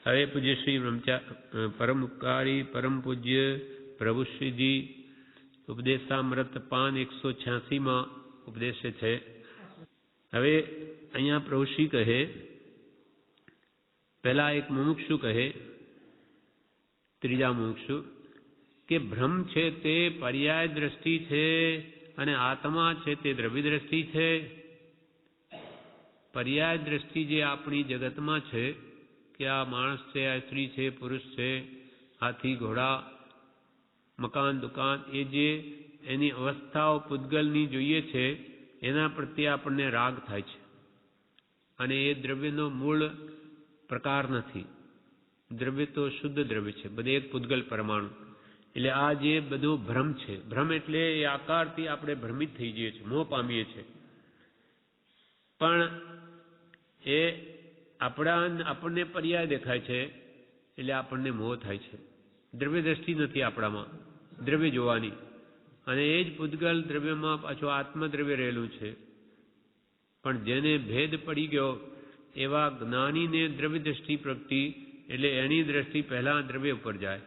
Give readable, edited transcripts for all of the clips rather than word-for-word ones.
હવે પૂજ્ય શ્રી પરમ ઉપકારી પરમ પૂજ્ય પ્રભુશ્રીજી ઉપદેશામૃત પાન 186માં ઉપદેશે છે. હવે અહીંયા પ્રભુશ્રી કહે, પહેલા એક મુમુક્ષુ કહે, ત્રીજા મુમુક્ષુ, કે ભ્રમ છે તે પર્યાય દ્રષ્ટિ છે અને આત્મા છે તે દ્રવ્ય દ્રષ્ટિ છે. પર્યાય દ્રષ્ટિ જે આપણી જગતમાં છે કે આ માણસ છે, આ સ્ત્રી છે, પુરુષ છે, હાથી ઘોડા, મકાન દુકાન, એ જે એની અવસ્થાઓ પૂતગલની જોઈએ છે એના પ્રત્યે આપણને રાગ થાય છે અને એ દ્રવ્યનો મૂળ પ્રકાર નથી. દ્રવ્ય તો શુદ્ધ દ્રવ્ય છે, બધે એક પૂતગલ પરમાણુ. એટલે આ જે બધું ભ્રમ છે, ભ્રમ એટલે એ આકારથી આપણે ભ્રમિત થઈ જઈએ છીએ, મોહ પામીએ છીએ. પણ એ આપણને પર્યાય દેખાય છે એટલે આપણને મોહ થાય છે. દ્રવ્ય દ્રષ્ટિ નથી આપણામાં દ્રવ્ય જોવાની, અને એ જ પૂતગલ દ્રવ્યમાં પાછું આત્મદ્રવ્ય રહેલું છે. પણ જેને ભેદ પડી ગયો એવા જ્ઞાનીને દ્રવ્ય દ્રષ્ટિ પ્રગટી, એટલે એની દ્રષ્ટિ પહેલા દ્રવ્ય ઉપર જાય.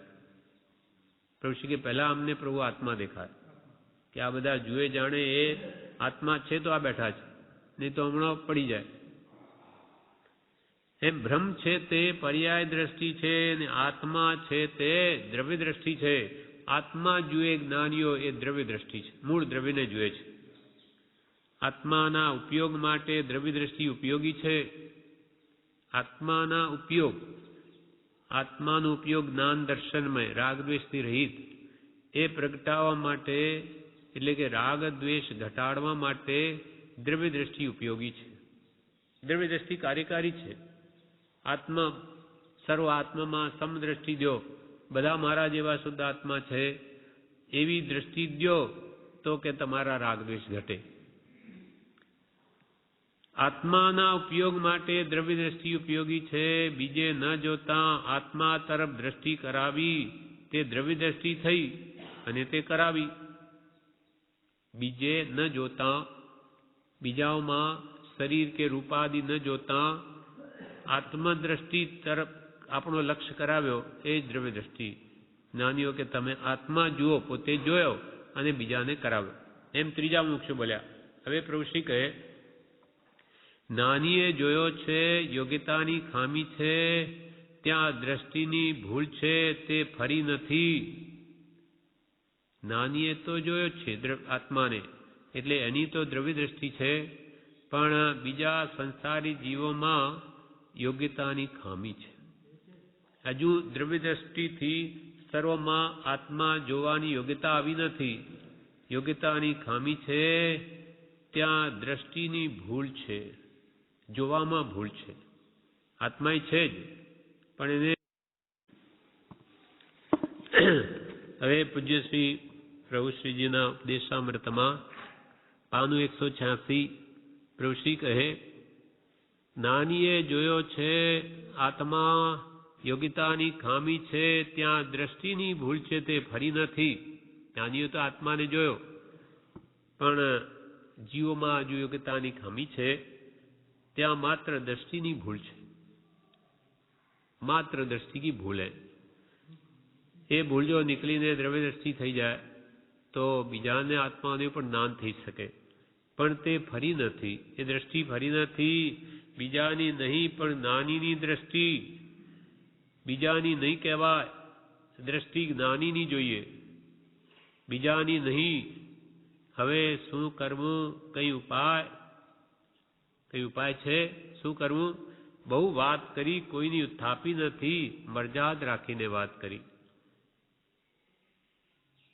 પ્રભુ શ્રી કે પહેલા અમને પ્રભુ આત્મા દેખાય, કે આ બધા જુએ જાણે એ આત્મા છે તો આ બેઠા છે, નહીં તો હમણાં પડી જાય. એમ ભ્રમ છે તે પર્યાય દ્રષ્ટિ છે અને આત્મા છે તે દ્રવ્ય દ્રષ્ટિ છે. આત્મા જુએ જ્ઞાનીઓ એ દ્રવ્ય દ્રષ્ટિ છે, મૂળ દ્રવ્યને જુએ છે. આત્માના ઉપયોગ માટે દ્રવ્ય દ્રષ્ટિ ઉપયોગી છે. આત્માનો ઉપયોગ જ્ઞાન દર્શનમય રાગદ્વેષથી રહિત એ પ્રગટાવવા માટે, એટલે કે રાગ દ્વેષ ઘટાડવા માટે દ્રવ્ય દ્રષ્ટિ ઉપયોગી છે. દ્રવ્ય દ્રષ્ટિ કાર્યકારી છે. આત્મા સર્વ આત્મામાં સમદ્રષ્ટિ દો, બધા મારા જેવા શુદ્ધ આત્મા છે એવી દ્રષ્ટિ દો તો કે તમારા રાગદ્વેષ ઘટે. આત્માના ઉપયોગ માટે દ્રવ્ય દ્રષ્ટિ ઉપયોગી છે. બીજે ન જોતા આત્મા તરફ દ્રષ્ટિ કરાવી તે દ્રવ્ય દ્રષ્ટિ થઈ અને તે કરાવી. બીજે ન જોતા, બીજાઓમાં શરીર કે રૂપાદિ ન જોતા આત્મદ્રષ્ટિ તરફ આપણો લક્ષ્ય કરાવ્યો, એ જ દ્રવ્ય દ્રષ્ટિ. જ્ઞાનીઓ કે તમે આત્મા જુઓ, પોતે જોયો અને બીજાને કરાવ્યો. એમ ત્રીજા મુમુક્ષુ બોલ્યા. હવે પ્રભુ શ્રી કહે, જ્ઞાનીએ જોયો છે યોગ્યતાની ખામી છે, ત્યાં દ્રષ્ટિની ભૂલ છે તે ફરી નથી. જ્ઞાનીએ તો જોયો છે આત્માને, એટલે એની તો દ્રવ્ય દ્રષ્ટિ છે, પણ બીજા સંસારી જીવોમાં યોગ્યતાની ખામી છે. હજુ દ્રવ્ય દ્રષ્ટિથી સર્વમાં આત્મા જોવાની યોગ્યતા આવી નથી. યોગ્યતાની ખામી છે, ત્યાં દ્રષ્ટિની ભૂલ છે, જોવામાં ભૂલ છે. આત્મા છે જ, પણ એને હવે પૂજ્ય શ્રી પ્રભુશ્રીજીના ઉપદેશામૃતમાં પાનું 186 પ્રભુશ્રી કહે, જ્ઞાનીએ જોયો છે આત્મા યોગ્યતાની ખામી છે, ત્યાં દ્રષ્ટિની ભૂલ છે તે ફરી નથી. જ્ઞાનીઓ તો આત્માને જોયો, પણ જીવોમાં હજુ યોગ્યતાની ખામી છે, ત્યાં માત્ર દ્રષ્ટિની ભૂલ છે. માત્ર દ્રષ્ટિ કી ભૂલ है. એ ભૂલ જો નીકળીને દ્રવ્ય દ્રષ્ટિ થઈ જાય તો બીજાને આત્માને પણ જ્ઞાન થઈ શકે, પણ તે ફરી નથી. એ દ્રષ્ટિ ફરી નથી. બીજાની નહીં પણ જ્ઞાનીની દ્રષ્ટિ. બીજાની નહીં કહેવાય, દ્રષ્ટિ જ્ઞાનીની જોઈએ, બીજાની નહીં. હવે શું કરવું, કઈ ઉપાય છે, શું કરવું? બહુ વાત કરી, કોઈની ઉત્થાપી નથી, મરજાદ રાખીને વાત કરી.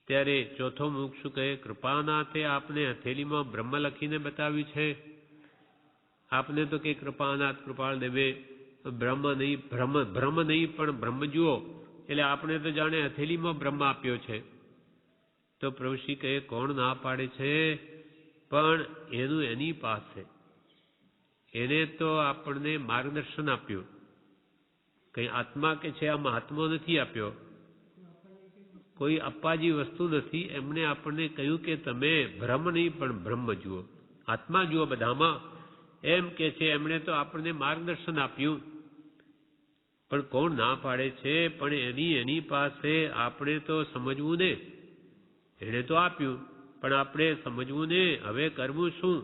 ત્યારે ચોથો મુમુક્ષુ કહે, કૃપાનાથે આપને હથેલીમાં બ્રહ્મ લખીને બતાવ્યું છે. આપને તો કે કૃપાનાથ કૃપાળ દેવે બ્રહ્મ નહીં, ભ્રમ નહીં પણ બ્રહ્મ જુઓ, એટલે આપણે તો જાણે હથેલીમાં બ્રહ્મ આપ્યો છે. તો પ્રભુશ્રી કહે, કોણ ના પાડે છે, પણ એનું એની પાસે. એને તો આપણને માર્ગદર્શન આપ્યું. કઈ આત્મા કે છે આમાં આત્મો નથી આપ્યો, કોઈ અપ્પાજી વસ્તુ નથી. એમણે આપણને કહ્યું કે તમે ભ્રમ નહીં પણ બ્રહ્મ જુઓ, આત્મા જુઓ બધામાં, એમ કે છે. એમણે તો આપણને માર્ગદર્શન આપ્યું. પણ કોણ ના પાડે છે? પણ એની પાસે આપણે તો સમજવું ને. એણે તો આપ્યું, પણ આપણે સમજવું ને. હવે કરવું શું?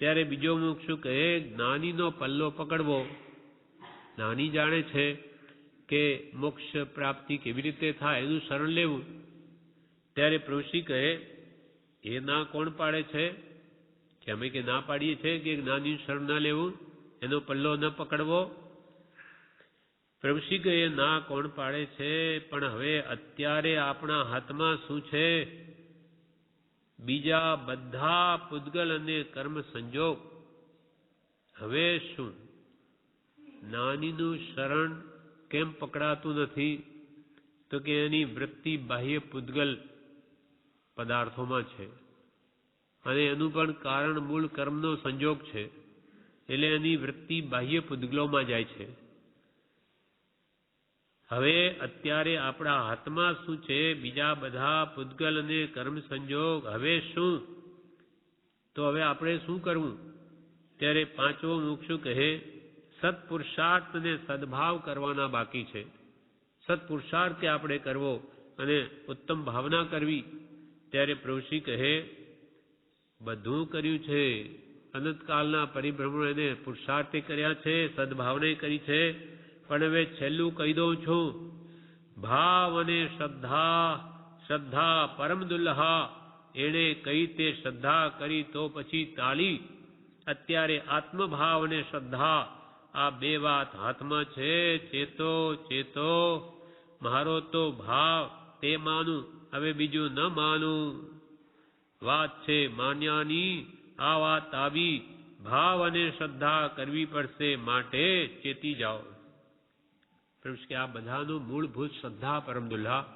ત્યારે બીજો મુક્ષુ કહે, જ્ઞાનીનો પલ્લો પકડવો. જ્ઞાની જાણે છે કે મોક્ષ પ્રાપ્તિ કેવી રીતે થાય, એનું શરણ લેવું. ત્યારે પ્રભુશ્રી કહે, એ ના કોણ પાડે છે? કે અમે કે ના પાડીએ છીએ કે જ્ઞાની શરણ ના લેવું, એનો પલ્લો ન પકડવો. પ્રભુશ્રી કહે, ના કોણ પાડે છે? પણ હવે અત્યારે આપણા હાથમાં શું છે? બીજા બધા પૂતગલ અને કર્મ સંજોગ. હવે શું? જ્ઞાનીનું શરણ કેમ પકડાતું નથી? તો કે એની વૃત્તિ બાહ્ય પૂતગલ પદાર્થોમાં છે, અને એનું પણ કારણ મૂળ કર્મનો સંજોગ છે. એટલે એની વૃત્તિ બાહ્ય પૂતગલોમાં જાય છે. હવે અત્યારે આપણા હાથમાં શું છે? બીજા બધા પૂતગલ અને કર્મ સંજોગ. હવે શું? તો હવે આપણે શું કરવું? ત્યારે પાંચમો મુક્ષુ કહે, સત્પુરુષાર્થ અને સદભાવ કરવાના બાકી છે. સત્પુરુષાર્થ આપણે કરવો અને ઉત્તમ ભાવના કરવી. ત્યારે પ્રભુશ્રી કહે, બધું કર્યું છે. અનંતકાળના પરિભ્રમણ એને પુરુષાર્થે કર્યા છે, સદભાવને કરી છે. પણ હવે છેલ્લું કહી દઉં છું, ભાવ અને શ્રદ્ધા પરમ દુલ્હા. એણે કઈ તે શ્રદ્ધા કરી તો પછી તાળી. અત્યારે આત્મભાવ અને શ્રદ્ધા, આ બે વાત હાથમાં છે. ચેતો મારો તો ભાવ તે માનું, હવે બીજું ન માનું. વાત છે માન્યાની, આ વાત આવી. ભાવ અને શ્રદ્ધા કરવી પડશે, માટે ચેતી જાઓ. કે આ બધાનું મૂળભૂત શ્રદ્ધા પરમ દુલ્હા.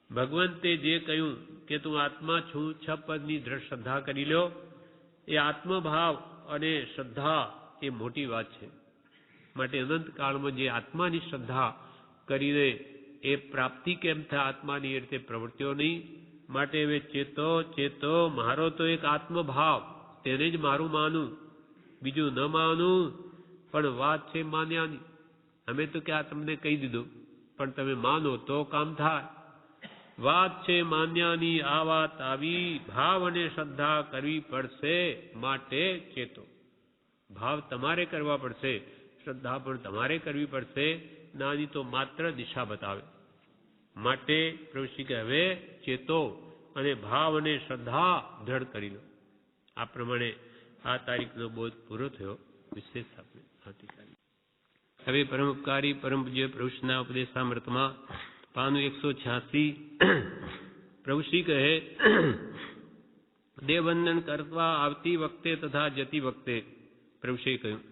ભગવંતે જે કહ્યું કે તું આત્મા છું, 6 પદની દ્રઢ શ્રદ્ધા કરી લો. એ આત્મભાવ અને શ્રદ્ધા એ મોટી વાત છે. માટે અનંતકાળમાં જે આત્માની શ્રદ્ધા કરીને એ પ્રાપ્તિ કેમ થાય આત્માની, એ રીતે પ્રવૃત્તિઓ નહીં. માટે હવે ચેતો મારો તો એક આત્મભાવ, તેને જ મારું માનું, બીજું ન માનું. પણ વાત છે માન્યાની. અમે તો કે આ તમને કહી દીધું, પણ તમે માનો તો કામ થાય. વાત છે માન્યાની, આ વાત આવી. ભાવ અને શ્રદ્ધા કરવી પડશે, માટે ચેતો. ભાવ તમારે કરવા પડશે, શ્રદ્ધા પણ તમારે કરવી પડશે. નાની તો માત્ર દિશા બતાવે. માટે પ્રભુશ્રી કે હવે ચેતો અને ભાવ અને શ્રદ્ધા દ્રઢ કરી લો. આ પ્રમાણે આ તારીખનો બોધ પૂરો થયો. વિશેષ આપણે આવતીકાલે. હવે પરમ ઉપકારી પરમ પૂજ્ય પ્રભુશ્રીના ઉપદેશામૃતમાં પાનું 186 પ્રભુશ્રી કહે, દેવવંદન કરવા આવતી વખતે તથા જતી વખતે પ્રભુશ્રીએ કહ્યું,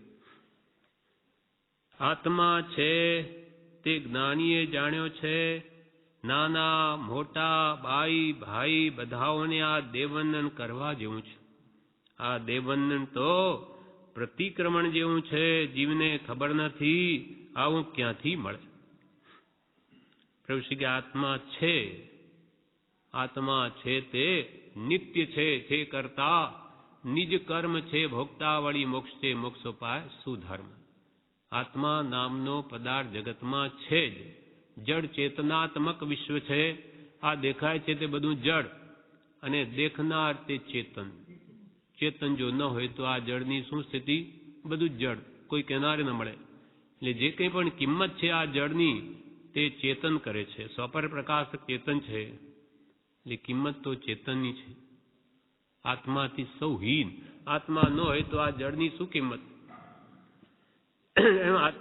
આત્મા છે તે જ્ઞાનીએ જાણ્યો છે. નાના મોટા બાઈ ભાઈ બધાઓને આ દેવવંદન કરવા જેવું છે. આ દેવવંદન તો પ્રતિક્રમણ જેવું છે. જીવને ખબર નથી આવું ક્યાંથી મળે. પ્રભુ શ્રી કે આત્મા છે તે નિત્ય છે, જે કરતા નિજ કર્મ છે. ભોગતા વળી મોક્ષ છે, મોક્ષોપાય સુધર્મ. આત્મા નામનો પદાર્થ જગતમાં છે જ. જડ ચેતનાત્મક વિશ્વ છે. આ દેખાય છે તે બધું જડ, અને દેખનાર તે ચેતન. ચેતન જો ન હોય તો આ જળની શું સ્થિતિ? બધું જ જડ, કોઈ કિનારે ન મળે. એટલે જે કંઈ પણ કિંમત છે આ જળની, તે ચેતન કરે છે. સ્વપર પ્રકાશક ચેતન છે, એટલે કિંમત તો ચેતનની છે. આત્માથી સૌ હીન. આત્મા ન હોય તો આ જળની શું કિંમત?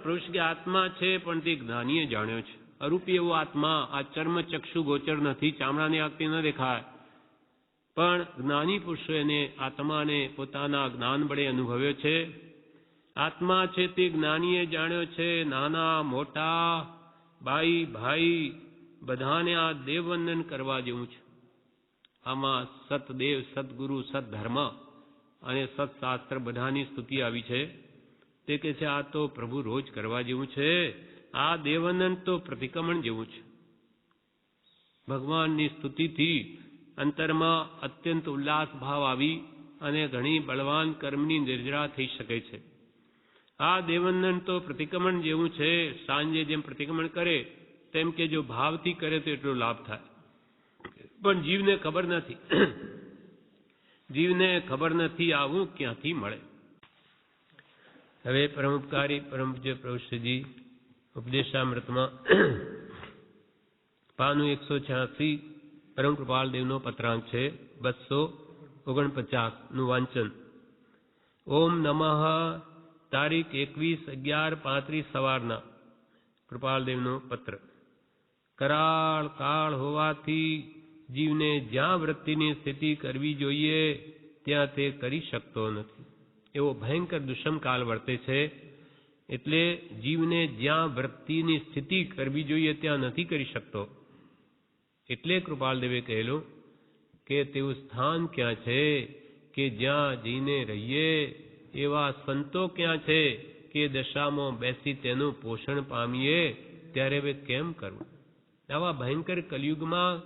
પુરુષ કે આત્મા છે, પણ તે જ્ઞાનીએ જાણ્યો છે. અરૂપી એવો આત્મા આ ચર્મ ચક્ષુ ગોચર નથી, ચામડાની આગથી ન દેખાય. પણ જ્ઞાની પુરુષો એને આત્માને પોતાના જ્ઞાન વડે અનુભવ્યો છે. આત્મા છે તે જ્ઞાનીએ જાણ્યો છે. નાના મોટા બાઈ ભાઈ બધાને આ દેવવંદન કરવા જેવું છે. આમાં સતદેવ, સદગુરુ, સદધર્મ અને સત્શાસ્ત્ર બધાની સ્તુતિ આવી છે. તે કહે છે આ તો પ્રભુ રોજ કરવા જેવું છે. આ દેવવંદન તો પ્રતિક્રમણ જેવું છે. ભગવાનની સ્તુતિથી અંતરમાં અત્યંત ઉલ્લાસ ભાવ આવી અને ઘણી બળવાન કર્મની નિર્જરા થઈ શકે છે. આ દેવવંદન તો પ્રતિક્રમણ જેવું છે. સાંજે જેમ પ્રતિક્રમણ કરે તેમ કે જો ભાવથી કરે તો એટલો લાભ થાય. પણ જીવને ખબર નથી. જીવને ખબર નથી આવું ક્યાંથી મળે. હવે પરમોપકારી પરમ પૂજ્ય પ્રભુશ્રીજી ઉપદેશામૃતમાં પાનું 186 પરમ કૃપાલદેવનો પત્રાંક છે 249 નું વાંચન. ઓમ નમઃ. તારીખ 21/11/35 સવારના કૃપાલદેવનો પત્ર. કરાળ કાળ હોવાથી જીવને જ્યાં વૃત્તિની સ્થિતિ કરવી જોઈએ ત્યાં તે કરી શકતો નથી. એવો ભયંકર દુષ્મકાલ વર્તે છે. એટલે જીવને જ્યાં વૃત્તિની સ્થિતિ કરવી જોઈએ ત્યાં નથી કરી શકતો. એટલે કૃપાલદેવે કહેલું કે તેવું સ્થાન ક્યાં છે કે જ્યાં જઈને રહીએ? એવા સંતો ક્યાં છે કે દશામાં બેસી તેનું પોષણ પામીએ? ત્યારે હવે કેમ કરવું? આવા ભયંકર કલયુગમાં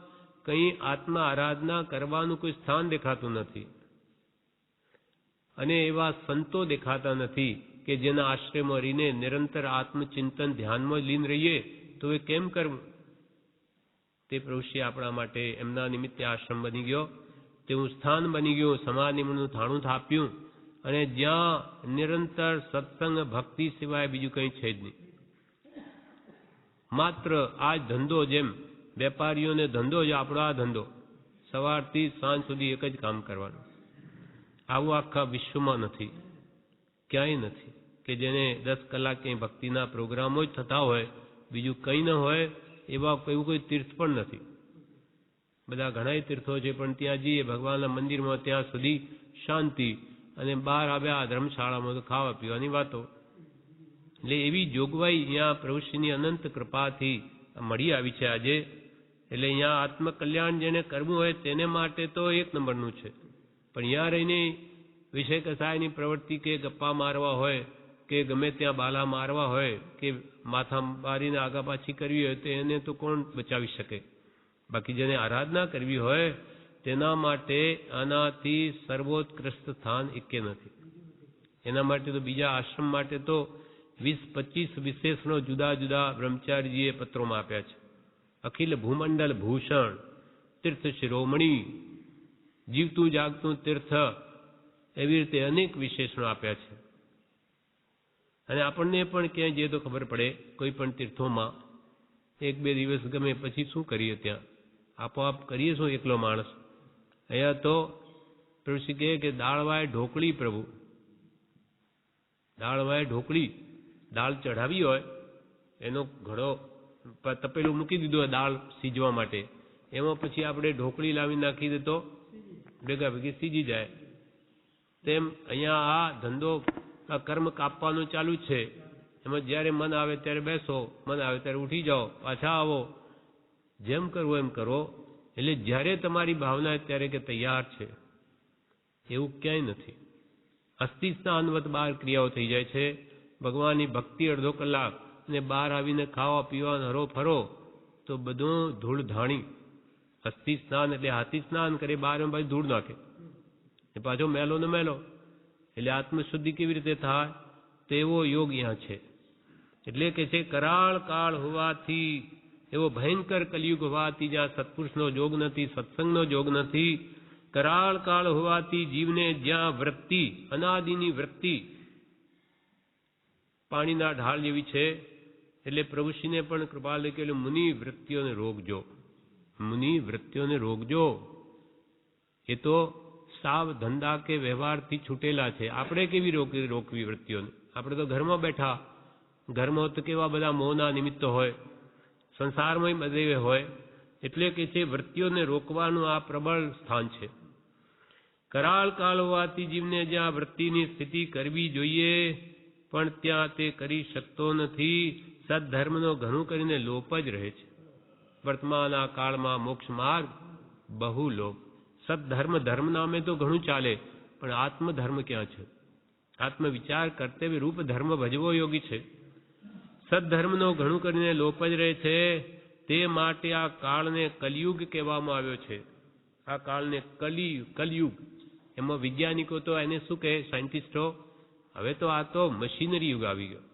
કંઈ આત્મા આરાધના કરવાનું કોઈ સ્થાન દેખાતું નથી. અને એવા સંતો દેખાતા નથી કે જેના આશ્રયમાં રહીને નિરંતર આત્મચિંતન ધ્યાનમાં લીન રહીએ. તો એ કેમ કરવું? તે પ્રભુશ્રી આપણા માટે એમના નિમિત્તે આશ્રમ બની ગયો, તેવું સ્થાન બની ગયું, સમાધિનું થાણું થાપ્યું. અને જ્યાં નિરંતર સત્સંગ ભક્તિ સિવાય બીજું કંઈ છે જ નહીં. માત્ર આ જ ધંધો, જેમ વેપારીઓને ધંધો જ આપણો આ ધંધો, સવારથી સાંજ સુધી એક જ કામ કરવાનું. આવું આખા વિશ્વમાં નથી, ક્યાંય નથી કે જેને 10 કલાક ક્યાંય ભક્તિના પ્રોગ્રામો જ થતા હોય, બીજું કંઈ ન હોય. એવું કોઈ તીર્થ પણ નથી. બધા ઘણા તીર્થો છે, પણ ત્યાં જઈએ ભગવાનના મંદિરમાં ત્યાં સુધી શાંતિ, અને બહાર આવ્યા ધર્મશાળામાં તો ખાવા પીવાની વાતો. એટલે એવી જોગવાઈ અહીંયા પ્રભુશ્રીની અનંત કૃપાથી મળી આવી છે આજે. એટલે અહીંયા આત્મકલ્યાણ જેને કરવું હોય તેને માટે તો એક નંબરનું છે. પણ અહીંયા રહીને વિષય કસાયની પ્રવૃત્તિ કે ગપ્પા મારવા હોય કે ગમે ત્યાં બાલા મારવા હોય કે માથા મારીને આગા પાછી કરવી હોય તો એને તો કોણ બચાવી શકે? બાકી જેને આરાધના કરવી હોય તેના માટે આનાથી સર્વોત્કૃષ્ટ સ્થાન એકે નથી. એના માટે તો બીજા આશ્રમ માટે તો 20-25 વિશેષણો જુદા જુદા બ્રહ્મચારીજીએ પત્રોમાં આપ્યા છે. અખિલ ભૂમંડલ ભૂષણ, તીર્થ શિરોમણી, જીવતું જાગતું તીર્થ, એવી રીતે અનેક વિશેષણો આપ્યા છે. અને આપણને પણ ક્યાંય જઈએ તો ખબર પડે, કોઈ પણ તીર્થોમાં 1-2 દિવસ ગમે પછી શું કરીએ? ત્યાં આપોઆપ કરીએ શું એકલો માણસ? અહીંયા તો પ્રભુશ્રી કહે કે દાળવાય ઢોકળી. પ્રભુ દાળવાય ઢોકળી, દાળ ચઢાવી હોય, એનો ઘડો તપેલું મૂકી દીધું હોય દાળ સીજવા માટે, એમાં પછી આપણે ઢોકળી લાવી નાખી દે તો ભેગા ભેગી સીજી જાય. તેમ અહીંયા આ ધંધો, આ કર્મ કાપવાનું ચાલુ છે. એમાં જ્યારે મન આવે ત્યારે બેસો, મન આવે ત્યારે ઉઠી જાઓ, પાછા આવો, જેમ કરવું એમ કરો. એટલે જ્યારે તમારી ભાવના ત્યારે કે તૈયાર છે, એવું ક્યાંય નથી. અસ્થિ સ્નાનવત બહાર ક્રિયાઓ થઈ જાય છે. ભગવાનની ભક્તિ અડધો કલાક ને બહાર આવીને ખાવા પીવા હરો ફરો તો બધું ધૂળ ધાણી. અસ્થિ સ્નાન એટલે હાથી સ્નાન કરે, બહાર પાછી ધૂળ નાખે, એ પાછો મેલો ને મેલો. એટલે આત્મશુદ્ધિ કેવી રીતે થાય? તેવો યોગ અહીંયા છે. એટલે કે છે કરાળ કાળ હોવાથી, એવો ભયંકર કલયુગ હોવાથી, જ્યાં સત્પુરુષનો જોગ નથી, સત્સંગનો જોગ નથી, કરાળ કાળ હોવાથી જીવને જ્યાં વૃત્તિ, અનાદિની વૃત્તિ પાણીના ઢાળ જેવી છે. એટલે પ્રભુશ્રીને પણ કૃપા લખેલું, મુનિ વૃત્તિઓને રોકજો, મુનિ વૃત્તિઓને રોકજો. એ તો સાવ ધંધા કે વ્યવહારથી છૂટેલા છે. આપણે કેવી રોકવી વૃત્તિઓને? આપણે તો ઘરમાં બેઠા, ઘરમાં તો કેવા બધા મોહના નિમિત્તો હોય, સંસારમાં બધે હોય. એટલે કે છે વૃત્તિઓને રોકવાનું આ પ્રબળ સ્થાન છે. કરાળ કાળ હોવાથી જીવને જ્યાં વૃત્તિની સ્થિતિ કરવી જોઈએ પણ ત્યાં તે કરી શકતો નથી. સદ્ધર્મનો ઘણું કરીને લોપ જ રહે છે. વર્તમાન આ કાળમાં મોક્ષ માર્ગ બહુ લોપ. સદ્ધર્મ ધર્મ નામે તો ઘણું ચાલે, પણ આત્મધર્મ ક્યાં છે? આત્મવિચાર કર્તવ્ય રૂપ ધર્મ ભજવો યોગી છે. સદ્ધર્મનો ઘણું કરીને લોપ જ રહે છે. તે માટે આ કાળને કલયુગ કહેવામાં આવ્યો છે. આ કાળને કલયુગ. એમાં વૈજ્ઞાનિકો તો એને શું કહે, સાયન્ટિસ્ટો, હવે તો આ તો મશીનરી યુગ આવી ગયો,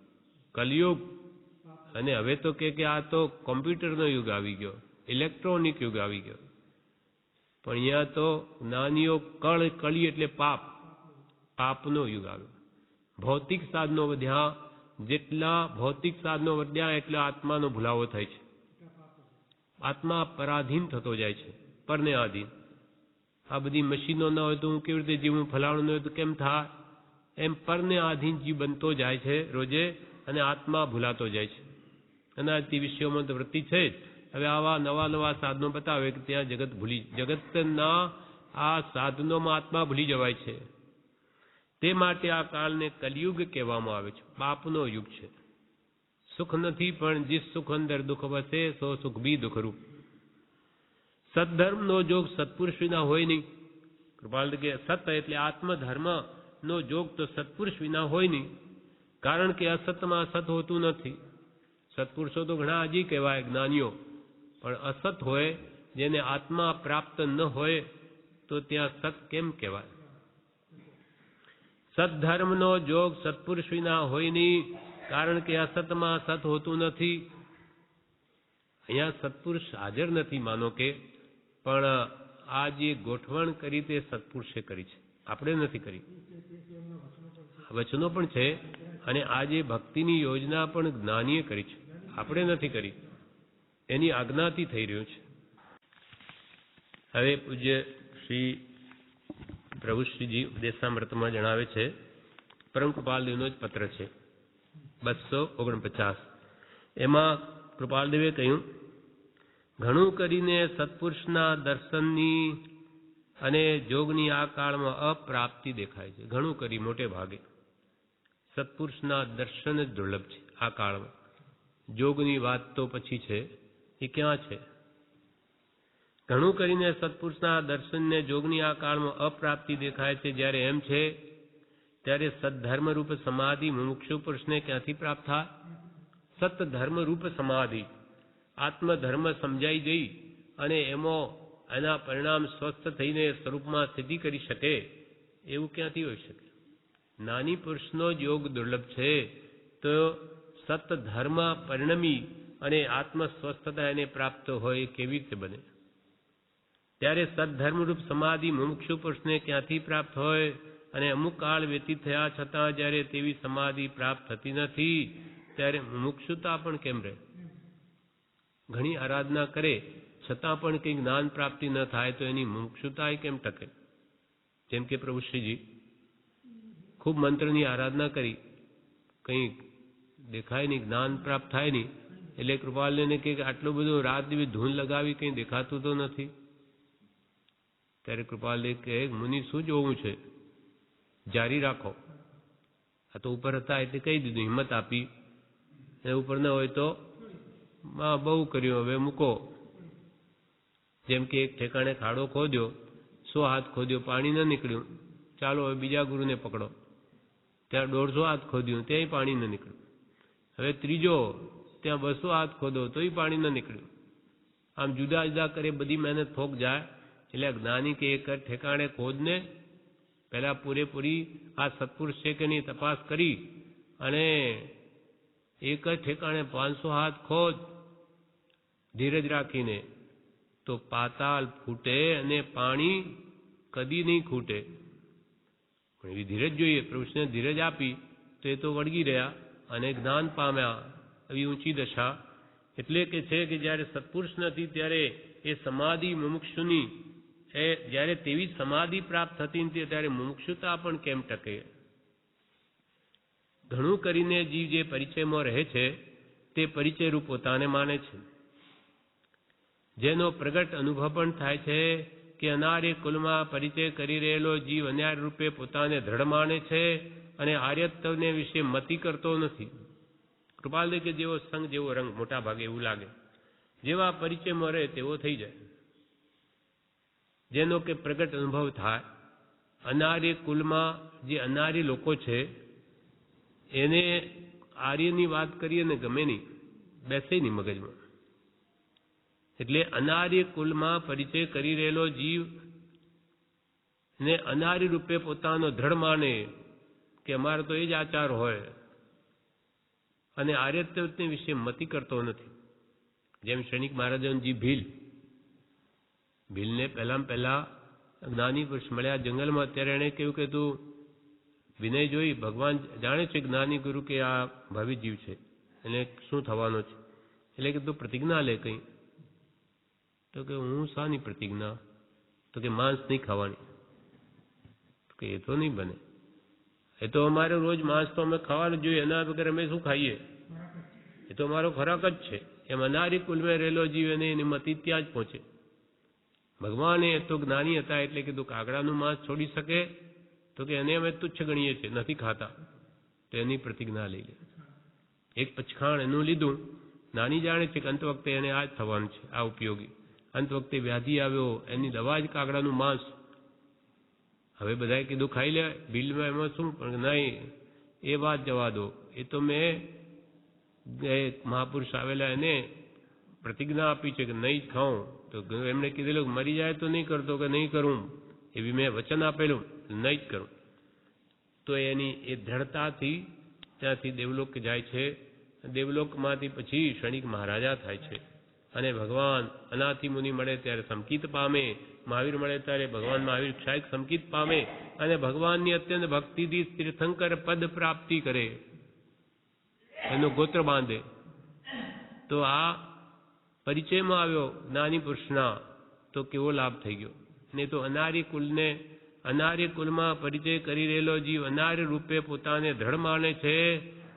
કલયુગ. અને હવે તો કે આ તો કોમ્પ્યુટરનો યુગ આવી ગયો, ઇલેક્ટ્રોનિક યુગ આવી ગયો. પણ અહીંયા તો જ્ઞાનીઓ કળી એટલે પાપનો યુગ આવ્યો. ભૌતિક સાધનો વધ્યા, જેટલા ભૌતિક સાધનો વધ્યા એટલે આત્માનો ભૂલાવો થાય છે. આત્મા પરાધીન થતો જાય છે, પરને આધીન. આ બધી મશીનો ન હોય તો હું કેવી રીતે જીવું, ફલાણું ન હોય તો કેમ થાય, એમ પરને આધીન જીવ બનતો જાય છે રોજે, અને આત્મા ભૂલાતો જાય છે. અને તે વિષયોમાં તો વૃત્તિ છે જ. હવે આવા નવા સાધનો બતાવે કે ત્યાં જગતના આ સાધનોમાં આત્મા ભૂલી જવાય છે. તે માટે આ કાળને કલયુગ કહેવામાં આવે છે, પાપનો યુગ છે. સુખ નથી, પણ જે સુખ અંદર દુઃખ વસે સો સુખ બી દુઃખરૂપ. સદધર્મનો જોગ સત્પુરુષ વિના હોય નહીં. કૃપાલ કે સત એટલે આત્મધર્મ નો જોગ તો સત્પુરુષ વિના હોય નહીં. કારણ કે અસતમાં સત હોતું નથી. સત્પુરુષો તો ઘણા હજી કહેવાય, જ્ઞાનીઓ, પણ અસત હોય, જેને આત્મા પ્રાપ્ત ન હોય તો ત્યાં સત કેમ કહેવાય? સદધર્મનો જોગ સત્પુરુષ વિના હોય નહીં, કારણ કે અસતમાં સત હોતું નથી. અહીંયા સત્પુરુષ હાજર નથી માનો કે, પણ આ જે ગોઠવણ કરી તે સત્પુરુષે કરી છે, આપણે નથી કરી. વચનો પણ છે, અને આ જે ભક્તિની યોજના પણ જ્ઞાનીએ કરી છે, આપણે નથી કરી. એની આજ્ઞાથી થઈ રહ્યું છે. હવે પૂજ્ય શ્રી પ્રભુશ્રીજી ઉપદેશામૃતમાં જણાવે છે, પરમ કૃપાલદેવનો જ પત્ર છે 249. એમાં કૃપાલદેવે કહ્યું, ઘણું કરીને સત્પુરુષના દર્શનની અને જોગની આ કાળમાં અપ્રાપ્તિ દેખાય છે. ઘણું કરી મોટે ભાગે સત્પુરુષના દર્શન જ દુર્લભ છે આ કાળમાં. જોગની વાત તો પછી છે, એ ક્યાં છે? ઘણું કરીને સત્પુરુષના દર્શનને જોગની આ કાળમાં અપ્રાપ્તિ દેખાય છે. જ્યારે એમ છે ત્યારે સદ્ધર્મરૂપ સમાધિ મુમુક્ષુ પુરુષને ક્યાંથી પ્રાપ્ત થાય? સતધર્મરૂપ સમાધિ, આત્મધર્મ સમજાઈ જઈ અને એના પરિણામ સ્વસ્થ થઈને સ્વરૂપમાં સ્થિતિ કરી શકે, એવું ક્યાંથી હોઈ શકે? નાની પુરુષનો જ યોગ દુર્લભ છે. તો સતધર્મ પરિણમી અને આત્મ સ્વસ્થતા એને પ્રાપ્ત હોય કેવી રીતે બને? ત્યારે સદ્ધર્મરૂપ સમાધિ મુમુક્ષુ પુરુષને ક્યાંથી પ્રાપ્ત હોય? અને અમુક કાળ વ્યતીત થયા છતાં જ્યારે તેવી સમાધિ પ્રાપ્ત થતી નથી, ત્યારે મુમુક્ષુતા પણ કેમ રહે? ઘણી આરાધના કરે છતાં પણ કંઈ જ્ઞાન પ્રાપ્તિ ન થાય તો એની મુમુક્ષુતા કેમ ટકે? જેમ કે પ્રભુશ્રીજી ખૂબ મંત્રની આરાધના કરી, કંઈ દેખાય નહીં, જ્ઞાન પ્રાપ્ત થાય નહીં, એટલે કૃપાલને કે આટલું બધું રાત દિવસ ધૂન લગાવી કંઈ દેખાતું તો નથી. ત્યારે કૃપાલને કહે, મુનિ શું જોવું છે, જારી રાખો. આ તો ઉપર હતા એટલે કહી દીધું, હિંમત આપી. એ ઉપર ન હોય તો બહુ કર્યું, હવે મૂકો. જેમ કે એક ઠેકાણે ખાડો ખોદ્યો, 100 હાથ ખોદ્યો, પાણી ન નીકળ્યું, ચાલો હવે બીજા ગુરુને પકડો. ત્યાં 150 હાથ ખોદ્યું, ત્યાંય પાણી ન નીકળ્યું. હવે ત્રીજો, ત્યાં 200 હાથ ખોદો તોય પાણી ન નીકળ્યું. આમ જુદા જુદા કરે, બધી મહેનત ફોક જાય. એટલે જ્ઞાની કે એક ઠેકાણે ખોદને પહેલા પૂરેપૂરી આ સત્પુરુષ છે કે નહીં તપાસ કરી, અને એક જ ઠેકાણે 500 હાથ ખોદ ધીરજ રાખીને, તો પાતાળ ફૂટે અને પાણી કદી નહીં ખૂટે. પણ એવી ધીરજ જોઈએ. પ્રભુને ધીરજ આપી તો એ તો વળગી રહ્યા અને જ્ઞાન પામ્યા. એવી ઊંચી દશા. એટલે કે છે કે જ્યારે સત્પુરુષ નથી ત્યારે એ સમાધિ મુમુક્ષુની, એ જ્યારે તેવી સમાધિ પ્રાપ્ત થતી નથી ત્યારે મુમુક્ષુતા પણ કેમ ટકે? ઘણું કરીને જીવ જે પરિચયમાં રહે છે તે પરિચયરૂપ પોતાને માને છે. જેનો પ્રગટ અનુભવ પણ થાય છે કે અનાર્ય કુલમાં પરિચય કરી રહેલો જીવ અનાર્ય રૂપે પોતાને દ્રઢ માને છે અને આર્યત્વને વિશે મતિ કરતો નથી. કૃપાલદેવ કે જેવો સંગ જેવો રંગ, મોટા ભાગે એવું લાગે. જેવા પરિચયમાં રહે તેવો થઈ જાય. જેનો કે પ્રગટ અનુભવ થાય. અનાર્ય કુલમાં જે અનાર્ય લોકો છે એને આર્યની વાત કરીએ ને ગમે નહીં, બેસે નહીં મગજમાં. એટલે અનાર્ય કુલમાં પરિચય કરી રહેલો જીવ ને અનાર્ય રૂપે પોતાનો દ્રઢ માને, કે અમારે તો એ જ આચાર હોય અને આર્યત્વને વિશે મતિ કરતો નથી. જેમ ક્ષણિક મહારાજનજી ભીલને પહેલા જ્ઞાની પુરુષ મળ્યા જંગલમાં, ત્યારે એણે કહ્યું કે તું વિનય જોઈ, ભગવાન જાણે છે જ્ઞાની ગુરુ કે આ ભાવિ જીવ છે, એને શું થવાનો છે, એટલે કે તું પ્રતિજ્ઞા લે કંઈ. તો કે હું શાની પ્રતિજ્ઞા? તો કે માંસ નહીં ખાવાની. તો કે એ તો નહીં બને, એ તો અમારે રોજ માંસ તો અમે ખાવાનું જોઈએ, એના વગર અમે શું ખાઈએ? એ તો અમારો ખોરાક જ છે. એમ અનારી કુલમાં રહેલો જીવ એને એની મતિ ત્યાં જ પહોંચે. ભગવાન એ તો જ્ઞાની હતા એટલે કીધું કાગડાનું માંસ છોડી શકે? તો કે એને અમે તુચ્છ ગણીએ છીએ, નથી ખાતા. તો એની પ્રતિજ્ઞા લઈ લે. એક પચખાણ એનું લીધું. નાની જાણે છે કે અંત વખતે એને આ જ થવાનું છે, આ ઉપયોગી. અંત વખતે વ્યાધિ આવ્યો, એની દવા જ કાગડાનું માંસ. હવે બધાએ કીધું ખાઈ લે, બિલમાં એમાં શું? પણ નહીં, એ વાત જવા દો. એ તો મેં મહાપુરુષ આવેલા એને પ્રતિજ્ઞા આપી છે કે નહીં જ ખાઉં. તો એમણે કીધેલું મરી જાય તો નહીં કરતો, કે નહીં કરું, એવી મેં વચન આપેલું, નહીં જ કરું. તો એની એ દ્રઢતાથી ત્યાંથી દેવલોક જાય છે. દેવલોકમાંથી પછી ક્ષણિક મહારાજા થાય છે. અને ભગવાન અનાથી મુનિ મળે ત્યારે સંકિત પામે, મહાવીર મળે ત્યારે ભગવાન મહાવીર ક્ષાયક સંકિત પામે અને ભગવાનની અત્યંત ભક્તિથી તીર્થંકર પદ પ્રાપ્તિ કરે, એનો ગોત્ર બાંધે. તો આ પરિચયમાં આવ્યો જ્ઞાની પુરુષના, તો કેવો લાભ થઈ ગયો. નહીં તો અનાર્ય કુલમાં પરિચય કરી રહેલો જીવ અનાર્ય રૂપે પોતાને ધડ માને છે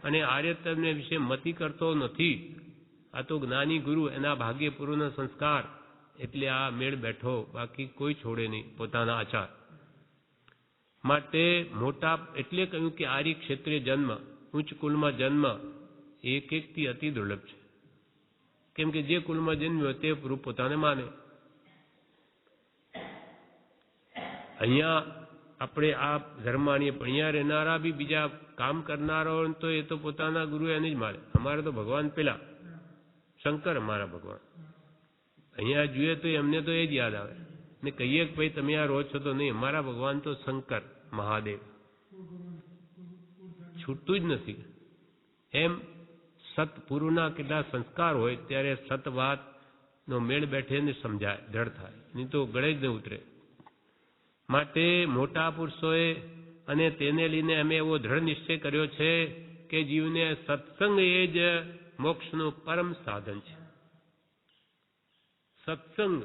અને આર્યત્વને વિશે મતિ કરતો નથી. આ તો જ્ઞાની ગુરુ, એના ભાગ્ય પૂર્વનો સંસ્કાર, એટલે આ મેળ બેઠો, બાકી કોઈ છોડે નહીં પોતાના આચાર માટે. મોટા એટલે કહ્યું કે આર્ય ક્ષેત્રે જન્મ, ઉચ્ચ કુલમાં જન્મ એક-એકથી અતિ દુર્લભ છે. કેમ કે જે કુલમાં જન્મ્યો તે પૂરું પોતાને માને. અહીંયા આપણે આ ધર્મ માનીએ, પણ અહીંયા રહેનારા બી બીજા કામ કરનારાઓ તો એ તો પોતાના ગુરુ એને જ માને. અમારે તો ભગવાન પેલા શંકર, અમારા ભગવાન. અહીંયા જોઈએ તો એમને તો એ જ યાદ આવે ને કહીએ કે ભાઈ તમે આ રહો છો તો નહીં, અમારા ભગવાન તો શંકર મહાદેવ, છૂટતું જ નથી. એમ સતપુરુના કેટલા સંસ્કાર હોય ત્યારે સતવાતનો મેળ બેઠે ને સમજાય, દ્રઢ થાય, નહીં તો ગળે જ ન ઉતરે. માટે મોટા પુરુષોએ અને તેને લઈને અમે એવો દ્રઢ નિશ્ચય કર્યો છે કે જીવને સત્સંગ એ જ મોક્ષનું પરમ સાધન છે. સત્સંગ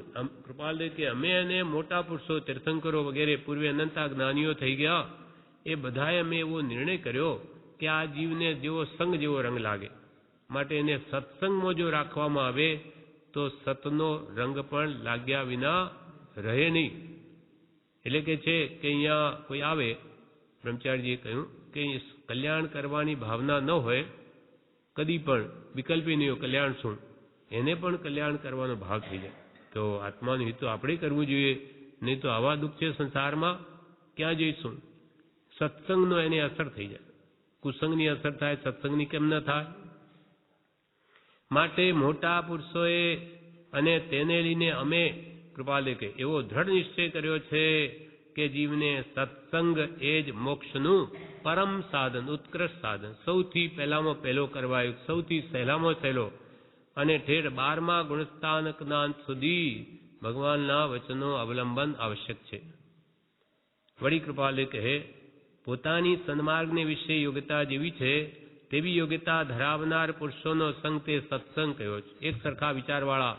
કૃપાલ કે અમે અને મોટા પુરુષો, તીર્થંકરો વગેરે પૂર્વે અનંતા જ્ઞાનીઓ થઈ ગયા, એ બધાએ અમે એવો નિર્ણય કર્યો કે આ જીવને જેવો સંગ જેવો રંગ લાગે, માટે એને સત્સંગમાં જો રાખવામાં આવે તો સતનો રંગ પણ લાગ્યા વિના રહે નહીં. એટલે કે છે કે અહીંયા કોઈ આવે, બ્રહ્મચારીજીએ કહ્યું કે કલ્યાણ કરવાની ભાવના ન હોય, કદી પણ વિકલ્પી નહીં હોય કલ્યાણ શું, એને પણ કલ્યાણ કરવાનો ભાવ થઈ જાય. તો આત્માનું હિત તો આપણે કરવું જોઈએ, નહીં તો આવા દુઃખ છે સંસારમાં, ક્યાં જઈશું? સત્સંગનો એને અસર થઈ જાય. કુસંગની અસર થાય, સત્સંગની કેમ ન થાય? માટે મોટા પુરુષોએ અને તેને લઈને અમે કૃપાલે કે એવો દ્રઢ નિશ્ચય કર્યો છે કે જીવને સત્સંગ એ જ મોક્ષનું પરમ સાધન, ઉત્કૃષ્ટ સાધન, સૌથી પહેલામાં પહેલો કરવાયું, સૌથી સહેલામાં સહેલો અને ઠેર 12મા ગુણસ્થાન જ્ઞાન સુધી ભગવાનના વચનો અવલંબન આવશ્યક છે. વળી કૃપાલે કહે પોતાની સન્માર્ગને વિશે યોગ્યતા જેવી છે તેવી યોગ્યતા ધરાવનાર પુરુષોનો સંગ તે સત્સંગ કયો છે. એક સરખા વિચારવાળા,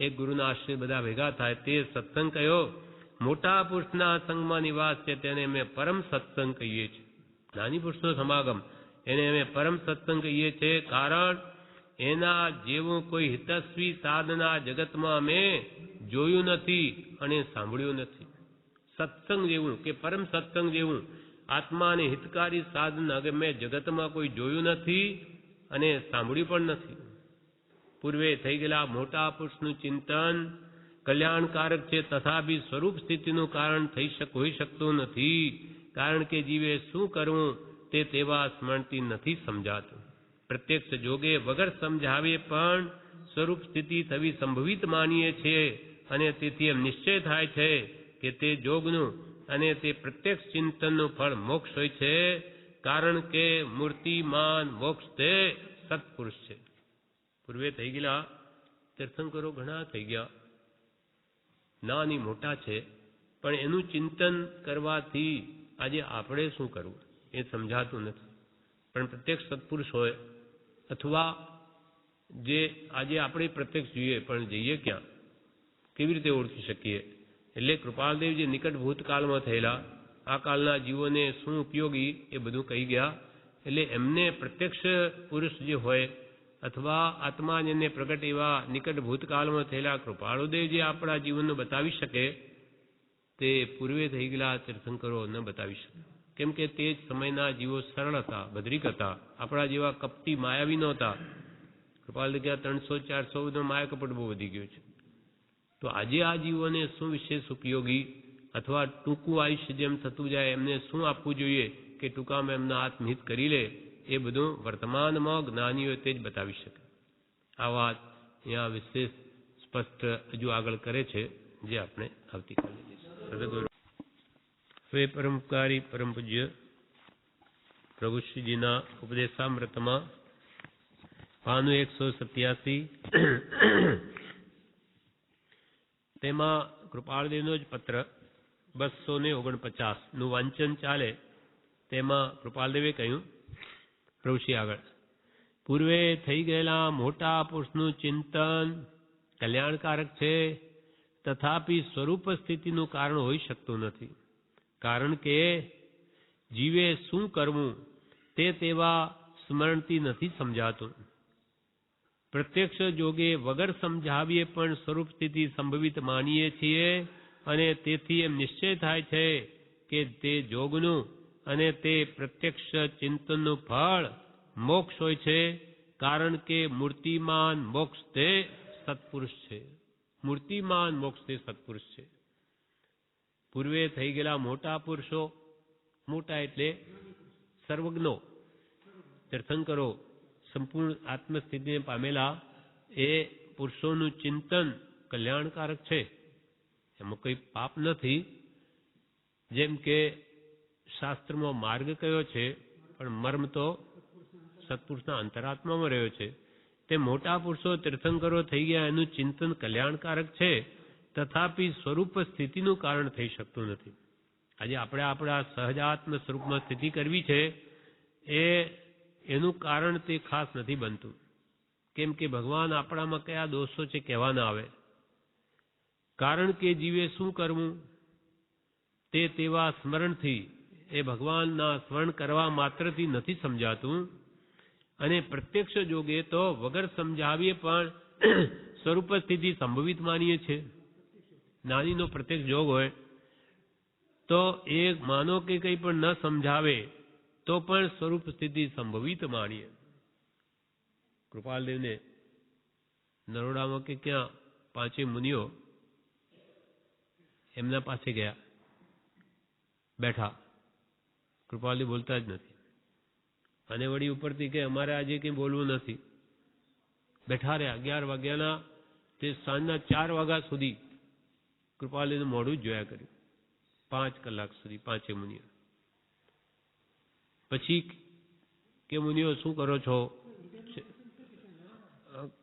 એક ગુરુના આશ્રય બધા ભેગા થાય તે સત્સંગ કયો. મોટા પુરુષના સંગમાં નિવાસ છે તેને અમે પરમ સત્સંગ કહીએ છીએ. નાની પુરુષનો સમાગમ એને અમે પરમ સત્સંગ કહીએ છીએ, કારણ એના જેવું કોઈ હિતસ્વી સાધના જગતમાં અમે જોયું નથી અને સાંભળ્યું નથી. સત્સંગ જેવું કે પરમ સત્સંગ જેવું આત્માને હિતકારી સાધન હવે મેં જગતમાં કોઈ જોયું નથી અને સાંભળ્યું પણ નથી. પૂર્વે થઈ ગયેલા મોટા પુરુષનું ચિંતન કલ્યાણકારક છે, તથાપી સ્વરૂપ સ્થિતિનું કારણ હોઈ શકતું નથી, કારણ કે જીવે શું કરવું તે તેવા સ્મરણથી નથી સમજાતું. પ્રત્યક્ષ જોગે વગર સમજાવે પણ સ્વરૂપ સ્થિતિ થવી સંભવિત માનીએ છીએ અને તેથી એમ નિશ્ચય થાય છે કે તે જોગનું અને તે પ્રત્યક્ષ ચિંતનનું ફળ મોક્ષ હોય છે. કારણ કે મૂર્તિમાન મોક્ષ તે સત્પુરુષ છે. પૂર્વે થઈ ગયેલા તીર્થંકરો ઘણા થઈ ગયા, નાની મોટા છે, પણ એનું ચિંતન કરવાથી આજે આપણે શું કરવું એ સમજાતું નથી. પણ પ્રત્યક્ષ સત્પુરુષ હોય અથવા જે આજે આપણે પ્રત્યક્ષ જોઈએ, પણ જઈએ ક્યાં, કેવી રીતે ઓળખી શકીએ? એટલે કૃપાલદેવ જે નિકટ ભૂતકાળમાં થયેલા આ કાળના જીવોને શું ઉપયોગી એ બધું કહી ગયા. એટલે એમને પ્રત્યક્ષ પુરુષ જે હોય અથવા આત્મા જેને પ્રગટ એવા નિકટ ભૂતકાળમાં થયેલા કૃપાળુદેવ જે આપણા જીવનને બતાવી શકે તે પૂર્વે થઈ ગયેલા તીર્થંકરો ન બતાવી શકે. કેમ કે તે જ સમયના જીવો સરળ હતા, ભદ્રિક હતા, આપણા જેવા કપટી માયાવી નહોતા. કૃપાલદેવ કે 300-400 માયા કપટ બહુ વધી ગયું છે. તો આજે આ જીવોને શું વિશેષ ઉપયોગી અથવા ટૂંકું આયુષ્ય જેમ થતું જાય એમને શું આપવું જોઈએ કે ટૂંકામાં એમના આત્મહિત કરી લે, એ બધું વર્તમાનમાં જ્ઞાનીઓ તે જ બતાવી શકે. આ વાત અહીંયા વિશેષ સ્પષ્ટ હજુ આગળ કરે છે, જે આપણે આવતીકાલે લઈશું. હવે પરમકારી પરમ પૂજ્ય પ્રભુશ્રીજીના ઉપદેશામૃતમાં પાનું 187 તેમાં કૃપાળદેવનો જ પત્ર 249 નું વાંચન ચાલે. તેમાં કૃપાલદેવે કહ્યું, પ્રભુશ્રી આગળ, પૂર્વે થઈ ગયેલા મોટા પુરુષનું ચિંતન કલ્યાણકારક છે, તથાપી સ્વરૂપ સ્થિતિનું કારણ હોઈ શકતું નથી. કારણ કે જીવે શું કરવું તે તેવા સ્મરણથી નથી સમજાતું. પ્રત્યક્ષ જોગે વગર સમજાવીએ પણ સ્વરૂપ સ્થિતિ સંભવિત માનીએ છીએ, અને તેથી એમ નિશ્ચય થાય છે કે તે જોગનું અને તે પ્રત્યક્ષ ચિંતનનું ફળ મોક્ષ હોય છે. કારણ કે મૂર્તિમાન મોક્ષ તે સત્પુરુષ છે. મૂર્તિમાન મોક્ષ તે સત્પુરુષ છે. પૂર્વે થઈ ગયેલા મોટા પુરુષો, મોટા એટલે સર્વજ્ઞો, તીર્થંકરો, સંપૂર્ણ આત્મસ્થિતિને પામેલા એ પુરુષોનું ચિંતન કલ્યાણકારક છે. એમાં કોઈ પાપ નથી. જેમ કે શાસ્ત્રમાં માર્ગ કયો છે, પણ મર્મ તો સત્પુરુષના અંતરાત્મામાં રહ્યો છે. તે મોટા પુરુષો તીર્થંકરો થઈ ગયા, એનું ચિંતન કલ્યાણકારક છે, તથાપી સ્વરૂપ સ્થિતિનું કારણ થઈ શકતું નથી. આજે આપણે આપણા સહજાત્મ સ્વરૂપમાં સ્થિતિ કરવી છે, એનું કારણ તે ખાસ નથી બનતું. કેમ કે ભગવાન આપણામાં કયા દોષો છે કહેવા ના આવે. કારણ કે જીવે શું કરવું તે તેવા સ્મરણથી, એ ભગવાનના સ્મરણ કરવા માત્રથી નથી સમજાતું. અને પ્રત્યક્ષ જોગે તો વગર સમજાવીએ પણ સ્વરૂપ સ્થિતિ સંભવિત માનીએ છે. નાનીનો પ્રત્યક્ષ જોગ હોય તો એ માનો કે કંઈ પણ ન સમજાવે તો પણ સ્વરૂપ સ્થિતિ સંભવિત માનીએ. કૃપાલદેવને નરોડામાં કે ક્યાં 5 મુનિઓ એમના પાસે ગયા, બેઠા. કૃપાલદેવ બોલતા જ નથી, અને વળી ઉપરથી કે અમારે આજે કંઈ બોલવું નથી. બેઠા રહ્યા 11 વાગ્યાના તે સાંજના 4 વાગ્યા સુધી કૃપાલદેવનું મોઢું જ જોયા કર્યું. 5 કલાક સુધી 5 મુનિઓ. પછી કે મુનિઓ શું કરો છો?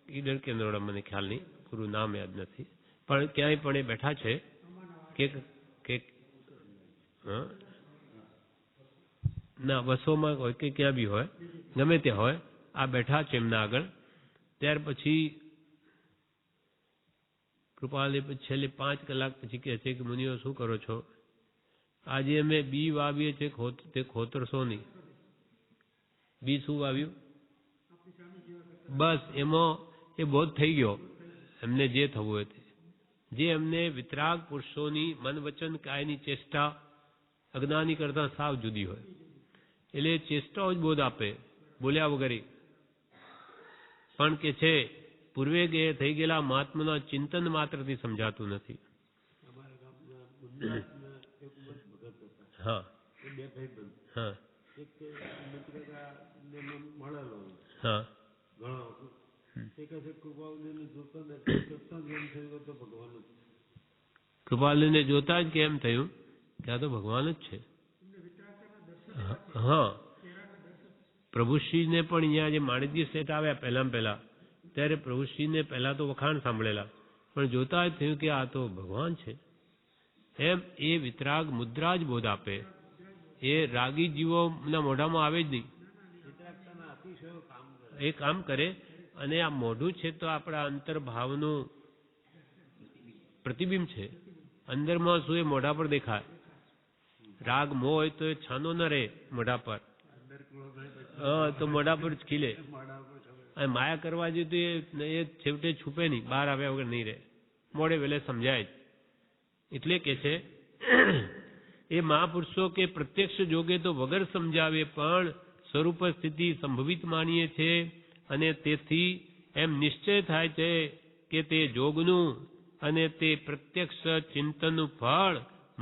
ઈડર કે નરોડા મને ખ્યાલ નહીં, પૂરું નામ યાદ નથી, પણ ક્યાંય પણ એ બેઠા છે કે ના બસોમાં હોય કે ક્યાં બી હોય, ગમે ત્યાં હોય, આ બેઠા છે એમના આગળ. ત્યાર પછી કૃપાલદેવ છેલ્લે 5 કલાક પછી કહે છે કે મુનિઓ શું કરો છો? આજે અમે બી વાવીએ છીએ, તે ખોતરશો નહીં. બી શું વાવ્યું? બસ એમાં એ બોધ થઈ ગયો એમને જે થવું હોય તે. જે એમને વિતરાગ પુરુષોની મન વચન કાયની ચેષ્ટા અજ્ઞાની કરતા સાવ જુદી હોય, એટલે ચેષ્ટાઓ જ બોધ આપે, બોલ્યા વગર. પણ કે છે પૂર્વે થઈ ગયેલા મહાત્માના ચિંતન માત્રથી સમજાતું નથી. હા હા હા કૃપાલદેવને જોતા જ કેમ થયું કે આ તો ભગવાન જ છે. હા, પ્રભુશ્રીને પણ અહીંયા જે માણેકજી શેઠ આવ્યા પહેલા ત્યારે પ્રભુશ્રીને પહેલા તો વખાણ સાંભળેલા, પણ જોતા જ થયું કે આ તો ભગવાન છે. એમ એ વિતરાગ મુદ્રા જ બોધ આપે, એ રાગી જીવોના મોઢામાં આવે જ નહીં. એ કામ કરે. અને આ મોઢું છે તો આપણા અંતર્ભાવનું પ્રતિબિંબ છે. અંદરમાં શું એ મોઢા પર દેખાય. રાગ મોહ હોય તો એ છાનો ન રહે મોઢા પર, તો મોઢા પર જ ખીલે. અને માયા કરવા જોઈએ તો એ છેવટે છૂપે નહીં, બહાર આવ્યા વગર નહીં રહે, મોડે વેલે સમજાય જ. એટલે કે છે એ મહાપુરુષો કે પ્રત્યક્ષ જોગે તો વગર સમજાવે પણ સ્વરૂપ સ્થિતિ સંભવિત માનીએ છે, અને તેથી એમ નિશ્ચય થાય છે કે તે જોગનું અને તે પ્રત્યક્ષ ચિંતનનું ફળ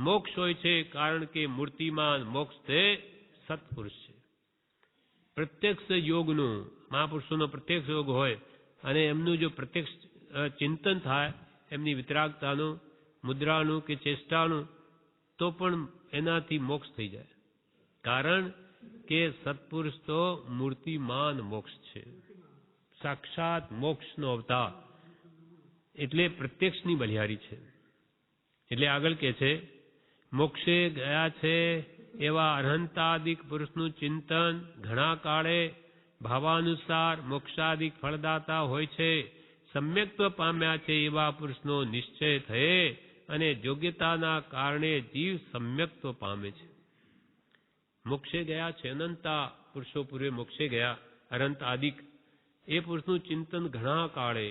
મોક્ષ હોય છે, કારણ કે મૂર્તિમાન મોક્ષ તે સત્પુરુષ છે. પ્રત્યક્ષ યોગનું, મહાપુરુષોનો પ્રત્યક્ષ યોગ હોય અને એમનું જો પ્રત્યક્ષ ચિંતન થાય એમની વિતરાગતાનું, મુદ્રાનું કે ચેષ્ટાનું, તો પણ એનાથી મોક્ષ થઈ જાય. કારણ કે સત્પુરુષ તો મૂર્તિમાન મોક્ષ છે, સાક્ષાત મોક્ષનો અવતાર, એટલે પ્રત્યક્ષની બલિહારી છે. એટલે આગળ કે છે મોક્ષે ગયા છે એવા અરહંતાદિક પુરુષનું ચિંતન ઘણા કાળે ભાવાનુસાર મોક્ષાદિક ફળદાતા હોય છે. સમ્યક્ત્વ પામ્યા છે એવા પુરુષનો નિશ્ચય થયે અને યોગ્યતાના કારણે જીવ સમ્યક્ત્વ પામે છે. મોક્ષે ગયા છે અનંતા પુરુષો પૂર્વે મોક્ષે ગયા અનંત આદિક, એ પુરુષનું ચિંતન ઘણા કાળે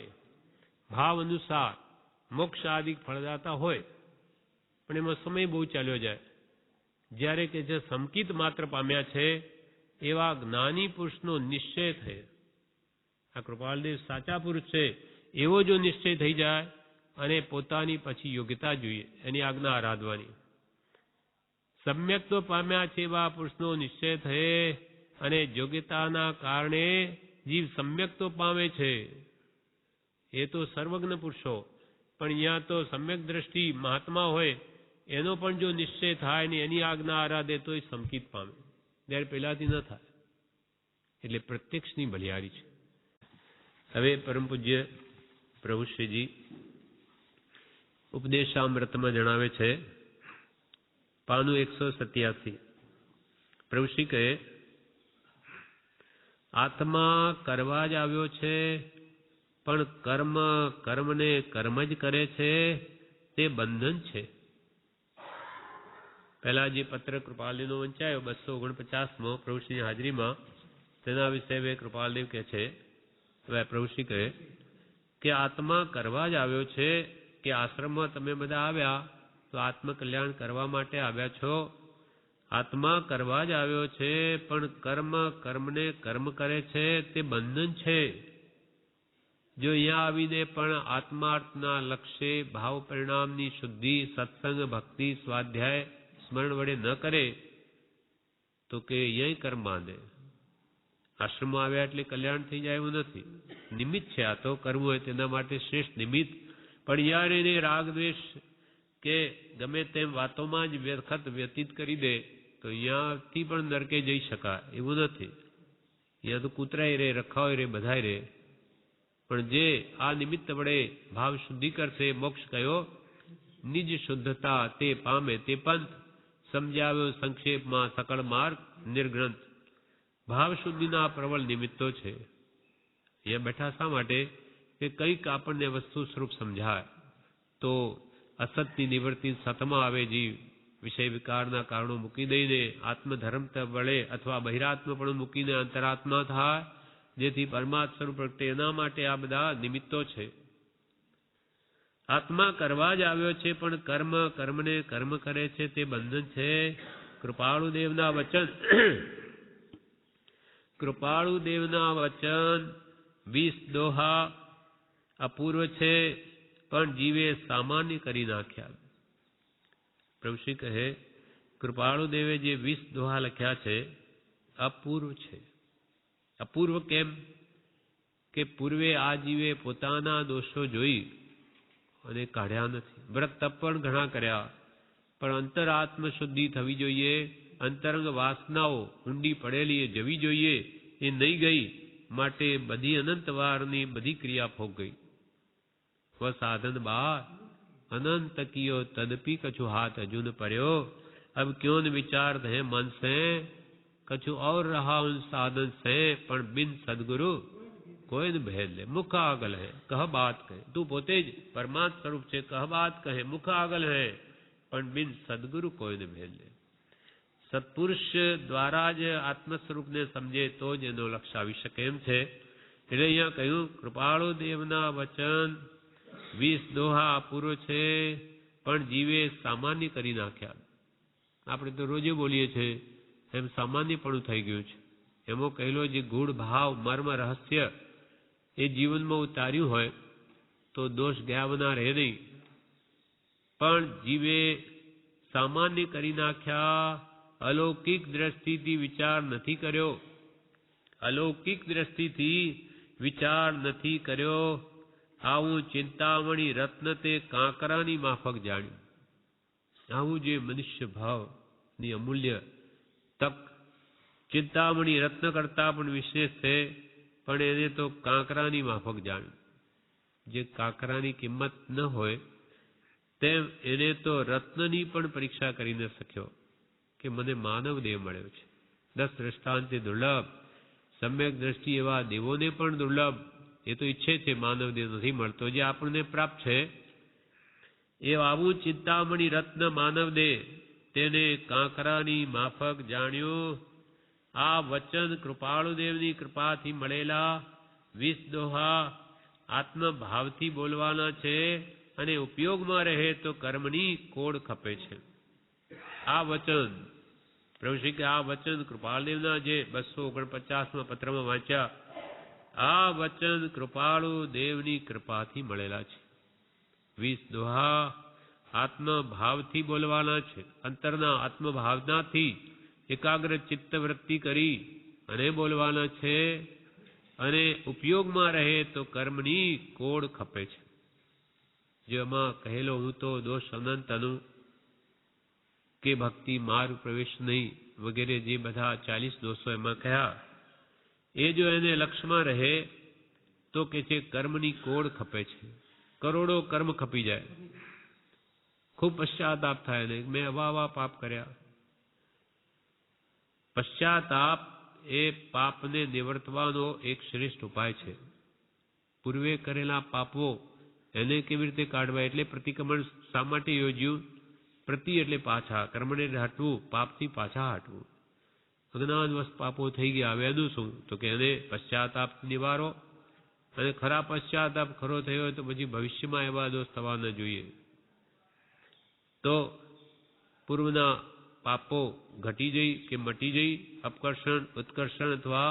ભાવ અનુસાર મોક્ષ આદિક ફળદાતા હોય, પણ એમાં સમય બહુ ચાલ્યો જાય. જ્યારે કે જે સંકિત માત્ર પામ્યા છે એવા જ્ઞાની પુરુષનો નિશ્ચય થયે, આ કૃપાલદેવ સાચા પુરુષ છે એવો જો નિશ્ચય થઈ જાય અને પોતાની પછી યોગ્યતા જોઈએ, એની આજ્ઞા આરાધવાની. સમ્યક્ત્વ પામ્યા છે એવા પુરુષનો નિશ્ચય થયે અને યોગ્યતાના કારણે જીવ સમ્યક્ત્વ પામે છે. એ તો સર્વજ્ઞ પુરુષો, પણ અહીંયા તો સમ્યક દ્રષ્ટિ મહાત્મા હોય એનો પણ જો નિશ્ચય થાય ને એની આજ્ઞા આરાધે તો એ સંકિત પામે, ત્યારે પહેલાથી ન થાય. એટલે પ્રત્યક્ષની બલિહારી છે. હવે પરમ પૂજ્ય પ્રભુશ્રીજી ઉપદેશામૃતમાં જણાવે છે, પાનું 187. પ્રભુશ્રી કહે આત્મા કરવા જ આવ્યો છે, પણ કર્મને કર્મ જ કરે છે તે બંધન છે. પહેલા જે પત્ર કૃપાલદેવનો વંચાયો 249માં પ્રભુશ્રીની હાજરીમાં, તેના વિશે હવે કૃપાલદેવ કહે છે, હવે પ્રભુશ્રી કહે કે આત્મા કરવા જ આવ્યો છે, કે આશ્રમમાં તમે બધા આવ્યા તો આત્મકલ્યાણ કરવા માટે આવ્યા છો. આત્મા કરવા જ આવ્યો છે, પણ કર્મને કર્મ કરે છે તે બંધન છે. જો અહીંયા આવીને પણ આત્માર્થના લક્ષ્ય ભાવ પરિણામની શુદ્ધિ, સત્સંગ, ભક્તિ, સ્વાધ્યાય, સ્મરણ વડે ન કરે તો કે અહીંયા કર્મ બાંધે. આશ્રમમાં આવ્યા એટલે કલ્યાણ થઈ જાય એવું નથી, નિમિત્ત છે. આ તો કરવું હોય તેના માટે શ્રેષ્ઠ નિમિત્ત. પણ યાર એને રાગ દ્વેષ કે ગમે તેમ વાતોમાં જ વખત વ્યતીત કરી દે તો અહીંયાથી પણ નરકે જઈ શકાય એવું નથી. અહીંયા તો કૂતરાય રહે, રખાય રહે, બધાય રહે. પણ જે આ નિમિત્ત વડે ભાવ શુદ્ધિ કરશે, મોક્ષ કયો નિજ શુદ્ધતા તે પામે તે પંથ. સમજાવ્યો સંક્ષેપમાં સકળ માર્ગ નિર્ગ્રંથ. ભાવ શુદ્ધિના પ્રબળ નિમિત્તો છે. અહીંયા બેઠા શા માટે કે કંઈક આપણને વસ્તુ સ્વરૂપ સમજાય તો અસતની નિવૃત્તિ સતમાં આવે. જીવ વિષય વિકારના કારણો મૂકી દઈને આત્મધર્મ વડે અથવા બહિરાત્મ પણ મૂકીને અંતરાત્મા થાય, જેથી પરમાત્મા સ્વરૂપ પ્રગટે. એના માટે આ બધા નિમિત્તો છે. આત્મા કરવા જ આવ્યો છે, પણ કર્મને કર્મ કરે છે તે બંધન છે. કૃપાળુદેવના વચન 20 દોહા અપૂર્વ છે, પણ જીવે સામાન્ય કરી નાખ્યા. પ્રભુશ્રી કહે કૃપાળુદેવે જે 20 દોહા લખ્યા છે અપૂર્વ છે. અપૂર્વ કેમ કે પૂર્વે આ જીવે પોતાના દોષો જોઈ અને કાઢ્યા નથી. વ્રત તપ પણ ઘણા કર્યા, પણ અંતરાત્મ શુદ્ધિ થવી જોઈએ. અંતરંગ વાસનાઓ ઊંડી પડેલી એ જવી જોઈએ. એ નહીં ગઈ, માટે બધી અનંત વારની બધી ક્રિયા ફોક ગઈ. વ સાધન બાર अनंत कियो तदपि कछु हाथ अजुन पर्यो, अब क्यों न विचार है मन से, कछु और रहा उन साधन से, पण बिन सदगुरु कोई न भेद ले. मुख આગલ है कह बात कहे, તું પોતે જ પરમાત્મ સ્વરૂપ છે, કહ બાત કહે, મુખ આગલ है પણ બિન સદગુરુ કોઈ ન ભેદ લે. સત્પુરુષ દ્વારા જ આત્મ સ્વરૂપને સમજે તો જ એનો લક્ષ્ય આવી શકે એમ છે. એટલે અહીંયા કહ્યું કૃપાળુ દેવના વચન 20 દોહા પૂરો છે, પણ જીવે સામાન્ય કરી નાખ્યા. આપણે તો રોજે બોલીએ છીએ એમ સામાન્યપણું થઈ ગયું છે. એમાં કહેલો જે ગૂઢ ભાવ મર્મ રહસ્ય એ જીવનમાં ઉતાર્યું હોય તો દોષ ગયા વના રહે નહીં, પણ જીવે સામાન્ય કરી નાખ્યા. અલૌકિક દ્રષ્ટિથી વિચાર નથી કર્યો, અલૌકિક દ્રષ્ટિથી વિચાર નથી કર્યો. આવું ચિંતામણી રત્ન તે કાંકરાની માફક જાણ્યું. આવું જે મનુષ્ય ભાવની અમૂલ્ય તક ચિંતામણી રત્ન કરતા પણ વિશેષ છે, પણ એને તો કાંકરાની માફક જાણ્યું. જે કાંકરાની કિંમત ન હોય તેમ એને તો રત્નની પણ પરીક્ષા કરી ન શક્યો કે મને માનવ દેહ મળ્યો છે. 10 દ્રષ્ટાંતે દુર્લભ, સમ્યક દ્રષ્ટિ એવા દેવોને પણ દુર્લભ. એ તો ઈચ્છે છે માનવ દેહ નથી મળતો, જે આપણને પ્રાપ્ત છે એ આવું ચિંતામણી રત્ન માનવ દેહ તેને કાંકરાની માફક જાણ્યું. આ વચન કૃપાળુદેવની કૃપાથી મળેલા 20 દોહા આત્મભાવથી બોલવાના છે, અને ઉપયોગમાં રહે તો કર્મની કોડ ખપે છે. આ વચન પ્રભુ શ્રી કે આ વચન કૃપાળુદેવના જે 249માં પત્રમાં વાંચ્યા, આ વચન કૃપાળુ દેવની કૃપાથી મળેલા છે. 20 દોહા આત્મભાવથી બોલવાના છે. અંતરના આત્મભાવનાથી એકાગ્ર ચિત્ત વૃત્તિ કરી અને બોલવાના છે, અને ઉપયોગમાં રહે તો કર્મની કોડ ખપે છે. જેમાં કહેલો હું તો દોષ અનંતનું કે ભક્તિ માર્ગ પ્રવેશ નહીં વગેરે જે બધા 40 દોષો એમાં કહ્યા, એ જો એને લક્ષ્યમાં રહે તો કે છે કર્મની કોડ ખપે છે. કરોડો કર્મ ખપી જાય, ખૂબ પશ્ચાતાપ થાય ને મેં આવા પાપ કર્યા. પશ્ચાતાપ એ પાપને નિવર્તવાનો એક શ્રેષ્ઠ ઉપાય છે. પૂર્વે કરેલા પાપો એને કેવી રીતે કાઢવા, એટલે પ્રતિક્રમણ શા માટે યોજ્યું? પ્રતિ એટલે પાછા, કર્મને હટવું, પાપથી પાછા હટવું. અજ્ઞાનવશ પાપો થઈ ગયા, હવે એનું શું? તો કે એને પશ્ચાતાપ નિવારો, અને ખરા પશ્ચાતાપ ખરો થયો હોય તો પછી ભવિષ્યમાં એવા દોષ થવા ન જોઈએ. તો પૂર્વના પાપો ઘટી જઈ કે મટી જઈ, અપકર્ષણ ઉત્કર્ષણ અથવા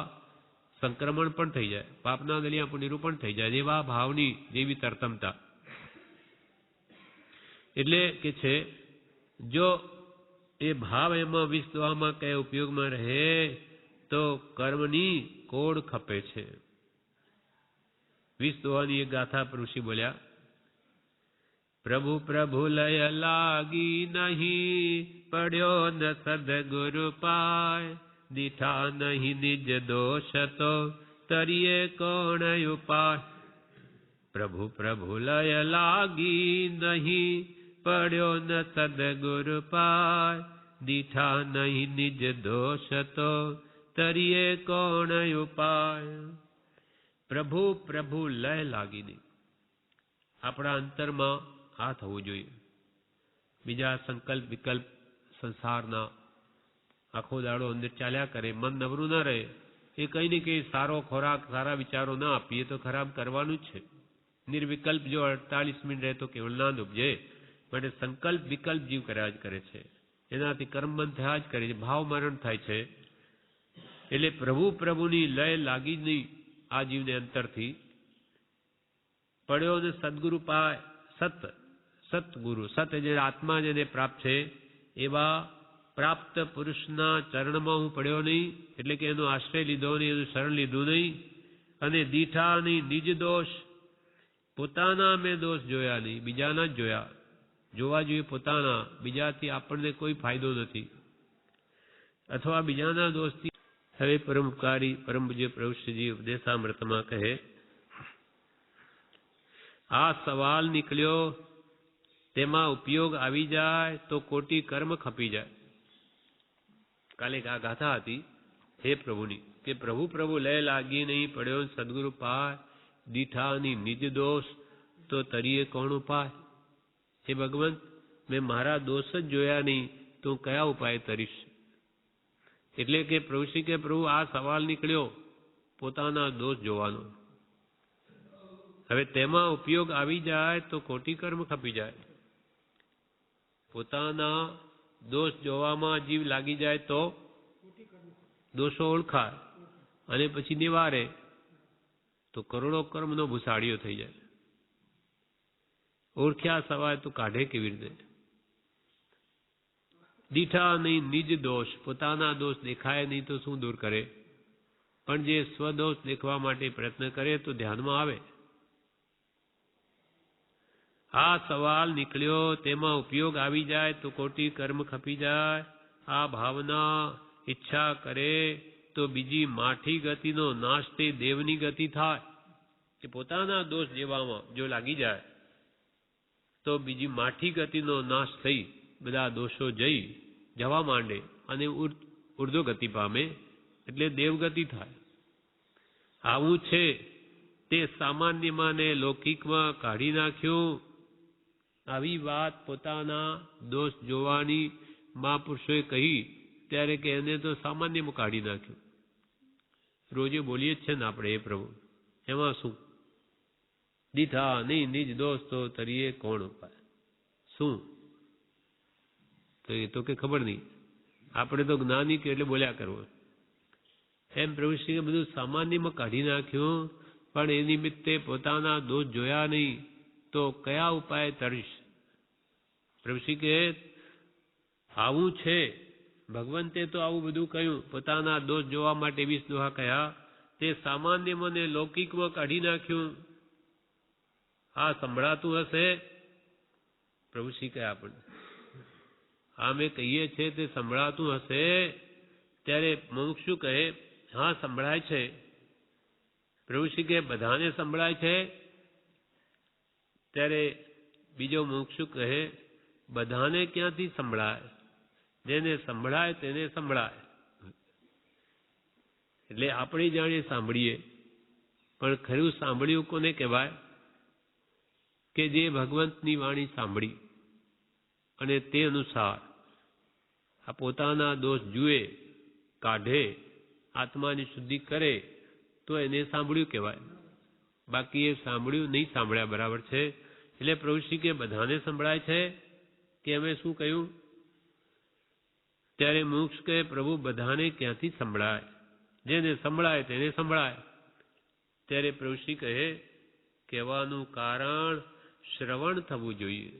સંક્રમણ પણ થઈ જાય, પાપના દલિયા પણ નિરૂપણ થઈ જાય, જેવા ભાવની જેવી તરતમતા. એટલે કે છે જો એ ભાવ એમાં 20 દોહામાં કયા ઉપયોગમાં રહે તો કર્મની કોડ ખપે છે. 20 દોહાની એક ગાથા ઋષિ બોલ્યા, પ્રભુ પ્રભુ લય લાગી નહીં, પડ્યો ન સદગુરુ પાય, દીઠા નહીં નિજ દોષ તો તરીએ કોણ ઉપાય. પ્રભુ પ્રભુ લય લાગી નહીં, પડ્યો ન સદગુરુ પાય, દીઠા નહીં નિજ દોષ તો તરીએ કોણ ઉપાય. પ્રભુ પ્રભુ લય લાગી નહીં, આપણા અંતરમાં આ થવું જોઈએ. બીજા સંકલ્પ વિકલ્પ સંસારના આખો દાડો અંદર ચાલ્યા કરે, મન નવરું ન રહે. એ કંઈ ને કંઈ સારો ખોરાક સારા વિચારો ના આપીએ તો ખરાબ કરવાનું જ છે. નિર્વિકલ્પ જો 48 મિનિટ રહે તો કેવળ નાદ ઉપજે. માટે સંકલ્પ વિકલ્પ જીવ કર્યા જ કરે છે, એનાથી કર્મબંધ થયા જ કરે છે, ભાવ મરણ થાય છે. એટલે પ્રભુ પ્રભુની લય લાગી જ નહીં આ જીવને અંતરથી. પડ્યો ને સદગુરુ પાય, સતગુરુ, સત જે આત્મા જેને પ્રાપ્ત છે એવા પ્રાપ્ત પુરુષના ચરણમાં હું પડ્યો નહીં, એટલે કે એનો આશ્રય લીધો નહીં, એનું શરણ લીધું નહીં. અને દીઠા નહીં નિજ દોષ, પોતાના મેં દોષ જોયા નહીં, બીજાના જ જોયા. જોવા જોઈએ પોતાના, બીજાથી આપણને કોઈ ફાયદો નથી, અથવા બીજાના દોષથી હવે પરમ ઉપકારી પરમ પૂજ્ય પ્રભુશ્રીજી ઉપદેશામૃતમાં કહે, આ સવાલ નીકળ્યો તેમાં ઉપયોગ આવી જાય તો કોટી કર્મ ખપી જાય. કાલે આ ગાથા હતી હે પ્રભુની કે પ્રભુ પ્રભુ લય લાગી નહીં પડ્યો સદગુરુ પાય દીઠાની નિજ દોષ તો તરીએ કોણ ઉપાય. હે ભગવંત, મેં મારા દોષ જ જોયા નહીં તો કયા ઉપાય તરીશ. એટલે કે પ્રભુશ્રી કે પ્રભુ આ સવાલ નીકળ્યો પોતાના દોષ જોવાનો. હવે તેમાં ઉપયોગ આવી જાય તો કોટી કર્મ ખપી જાય. પોતાના દોષ જોવામાં જીવ લાગી જાય તો દોષો ઓળખાય અને પછી નિવારે તો કરોડો કર્મનો ભૂસાડીઓ થઈ જાય. ઓળખ્યા સવાય તો કાઢે કેવી રીતે? દીઠા નહીં નિજ દોષ, પોતાના દોષ દેખાય નહીં તો શું દૂર કરે? પણ જે સ્વદોષ દેખવા માટે પ્રયત્ન કરે તો ધ્યાનમાં આવે. આ સવાલ નીકળ્યો તેમાં ઉપયોગ આવી જાય તો કોટી કર્મ ખપી જાય. આ ભાવના ઈચ્છા કરે તો બીજી માઠી ગતિનો નાશ તે દેવની ગતિ થાય. કે પોતાના દોષ જેવામાં જો લાગી જાય તો બીજી માઠી ગતિનો નાશ થઈ બધા દોષો જવા માંડે અને ઉર્ધ્વ ગતિ પામે એટલે દેવગતિ થાય. આવું છે તે સામાન્યમાં ને લૌકિકમાં કાઢી નાખ્યું. આવી વાત પોતાના દોષ જોવાની મહાપુરુષોએ કહી ત્યારે કે એને તો સામાન્યમાં કાઢી નાખ્યું. રોજે બોલીએ જ છે ને આપણે, એ પ્રભુ એમાં શું? દીઠા નહીં નિજ દોષ તો તરીએ કોણ ઉપાય. શું તો એ તો કે ખબર નહીં, આપણે તો જ્ઞાની કે એટલે બોલ્યા કરવું. એમ પ્રભુશ્રીએ બધું સામાન્યમાં કાઢી નાખ્યું, પણ એ નિમિત્તે પોતાના દોષ જોયા નહીં તો કયા ઉપાય તરીશ. પ્રભુશ્રી કે આવું છે, ભગવંતે તો આવું બધું કહ્યું, પોતાના દોષ જોવા માટે 20 દોહા કહ્યા, તે સામાન્યમાં ને લૌકિકમાં કાઢી નાખ્યું. આ સંભળાતું હશે? પ્રભુશ્રી કહે આપણને આ મેં કહીએ છે તે સંભળાતું હશે? ત્યારે મુમુક્ષુ કહે હા સંભળાય છે. પ્રભુશ્રી કહે બધાને સંભળાય છે? ત્યારે બીજો મુમુક્ષુ કહે બધાને ક્યાંથી સંભળાય? જેને સંભળાય તેને સંભળાય. એટલે આપણે જાણીએ સાંભળીએ, પણ ખરું સાંભળ્યું કોને કહેવાય? કે જે ભગવંતની વાણી સાંભળી અને તે અનુસાર આ પોતાના દોષ જુએ, કાઢે, આત્માની શુદ્ધિ કરે તો એને સાંભળ્યું કહેવાય. બાકી એ સાંભળ્યું નહીં સાંભળ્યા બરાબર છે. એટલે પ્રભુશ્રી કે બધાને સંભળાય છે કે અમે શું કહ્યું? ત્યારે મોક્ષ કહે પ્રભુ બધાને ક્યાંથી સંભળાય? જેને સંભળાય તેને સંભળાય. ત્યારે પ્રભુશ્રી કહે કહેવાનું કારણ શ્રવણ થવું જોઈએ.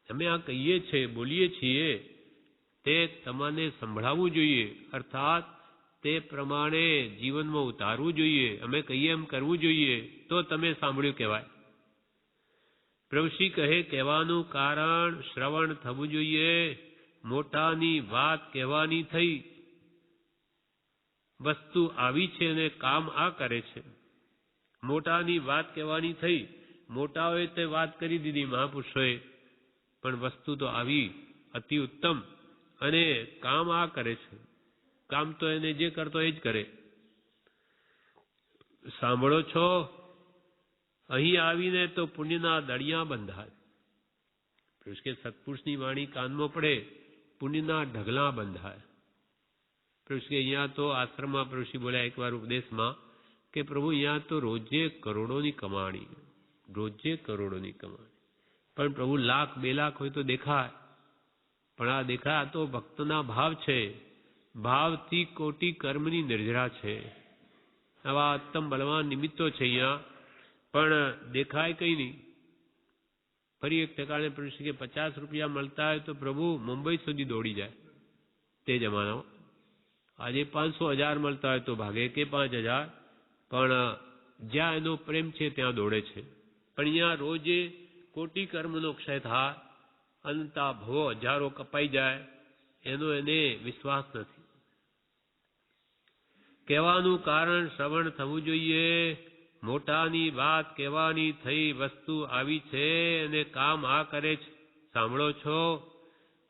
અમે આ કહીએ છીએ, બોલીએ છીએ તે તમને સંભળાવવું જોઈએ, અર્થાત તે પ્રમાણે જીવનમાં ઉતારવું જોઈએ. અમે કહીએ એમ કરવું જોઈએ તો તમે સાંભળ્યું કહેવાય. પ્રભુશ્રી કહે કહેવાનું કારણ શ્રવણ થવું જોઈએ. મોટાની વાત કહેવાની થઈ, વસ્તુ આવી છે અને કામ આ કરે છે. મોટાની વાત કહેવાની થઈ, મોટાઓએ તે વાત કરી દીધી મહાપુરુષોએ, પણ વસ્તુ તો આવી અતિ ઉત્તમ અને કામ આ કરે છે. કામ તો એને જે કરતો એ જ કરે. સાંભળો છો? અહીં આવીને તો પુણ્યના દળિયા બંધાય. કે સત્પુરુષની વાણી કાનમાં પડે પુણ્યના ઢગલા બંધાય. પ્રભુ કે અહીંયા તો આશ્રમમાં પ્રભુ બોલ્યા એકવાર ઉપદેશમાં કે પ્રભુ અહીંયા તો રોજે કરોડોની કમાણી, રોજે કરોડોની કમાણી. પણ પ્રભુ લાખ 2 લાખ હોય તો દેખાય, પણ આ દેખાય આ તો ભક્તના ભાવ છે. ભાવથી કોટી કર્મની નિર્જરા છે. આવા ઉત્તમ બલવાન નિમિત્તો છે અહીંયા, પણ દેખાય કઈ નહીં. ફરી એક ઠેકાણે પ્રભુ કે 50 રૂપિયા મળતા હોય તો પ્રભુ મુંબઈ સુધી દોડી જાય તે જમાનામાં. આજે 500,000 મળતા હોય તો ભાગે કે 5,000, પણ જ્યાં એનો પ્રેમ છે ત્યાં દોડે છે. પણ અહીંયા રોજે કોટી કર્મનો ક્ષય થાય, અનંતા ભવો હજારો કપાઈ જાય, એનો એને વિશ્વાસ નથી. કહેવાનું કારણ શ્રવણ થવું જોઈએ. મોટાની વાત કહેવાની થઈ વસ્તુ આવી છે અને કામ આ કરે છે. સાંભળો છો?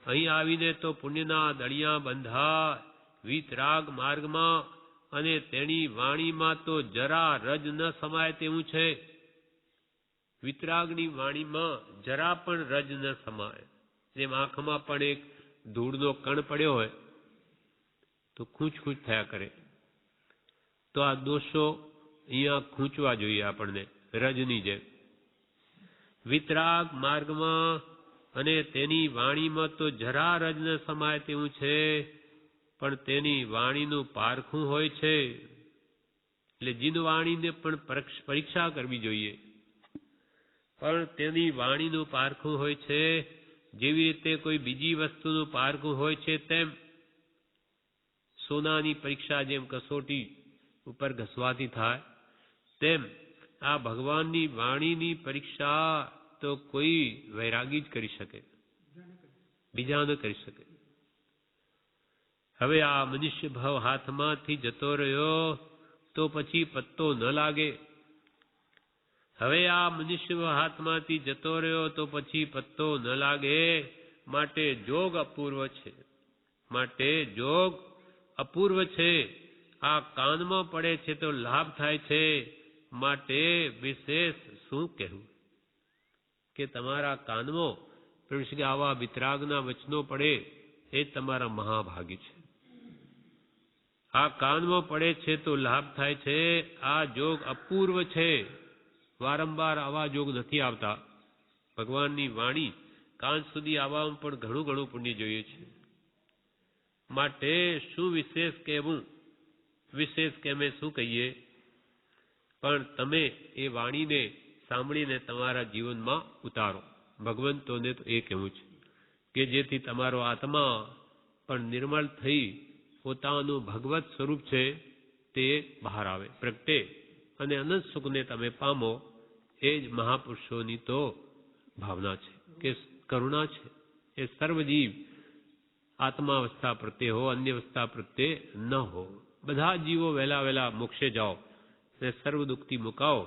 અહીં આવીને તો પુણ્યના દળિયા બંધા વિતરાગ માર્ગમાં અને તેની વાણીમાં તો જરા રજ ન સમાય તેવું છે. વિતરાગની વાણીમાં જરા પણ રજ ન સમાય. જેમ આંખમાં પણ એક ધૂળનો કણ પડ્યો હોય તો ખૂંચ ખૂંચ થયા કરે. તો આ દોષો અહીંયા ખૂંચવા જોઈએ આપણને રજની જેમ. વિતરાગ માર્ગમાં અને તેની વાણીમાં તો જરા રજ ન સમાય તેવું છે, પણ તેની વાણીનું પારખું હોય છે. એટલે જીન વાણીને પણ પરીક્ષા કરવી જોઈએ. પણ તેની વાણીનું પારખું હોય છે. જેવી રીતે કોઈ બીજી વસ્તુનું પારખું હોય છે તેમ સોનાની પરીક્ષા જેમ કસોટી ઉપર ઘસવાથી થાય તેમ આ ભગવાનની વાણીની પરીક્ષા તો કોઈ વૈરાગી જ કરી શકે, બીજા ન કરી શકે. હવે આ મનુષ્ય ભાવ હાથમાંથી જતો રહ્યો તો પછી પત્તો ન લાગે. હવે આ મનુષ્ય હાથમાંથી જતો રહ્યો તો પછી પત્તો ન લાગે. માટે જોગ અપૂર્વ છે. માટે જોગ અપૂર્વ છે. આ કાનમાં પડે છે તો લાભ થાય છે. માટે વિશેષ શું કહેવું કે તમારા કાનમાં પ્રભુ આવા વિતરાગના વચનો પડે એ તમારા મહાભાગ્ય છે. આ કાનમાં પડે છે તો લાભ થાય છે. આ જોગ અપૂર્વ છે. વારંવાર આવા જોગ નથી આવતા. ભગવાનની વાણી કાન સુધી આવવામાં પણ ઘણું ઘણું પુણ્ય જોઈએ છે. માટે શું વિશેષ કહેવું? વિશેષ કે અમે શું કહીએ? પણ તમે એ વાણીને સાંભળીને તમારા જીવનમાં ઉતારો. ભગવંતોને તો એ કહેવું છે કે જેથી તમારો આત્મા પણ નિર્મળ થઈ પોતાનું ભગવત સ્વરૂપ છે તે બહાર આવે, પ્રગટે અને અનંત સુખને તમે પામો. એ જ મહાપુરુષોની તો ભાવના છે કે કરુણા છે. એ સર્વજીવ આત્માવસ્થા પ્રત્યે હો, અન્ય અવસ્થા પ્રત્યે ન હો. બધા જીવો વહેલા વહેલા મોક્ષે જાઓ અને સર્વ દુઃખથી મુકાઓ.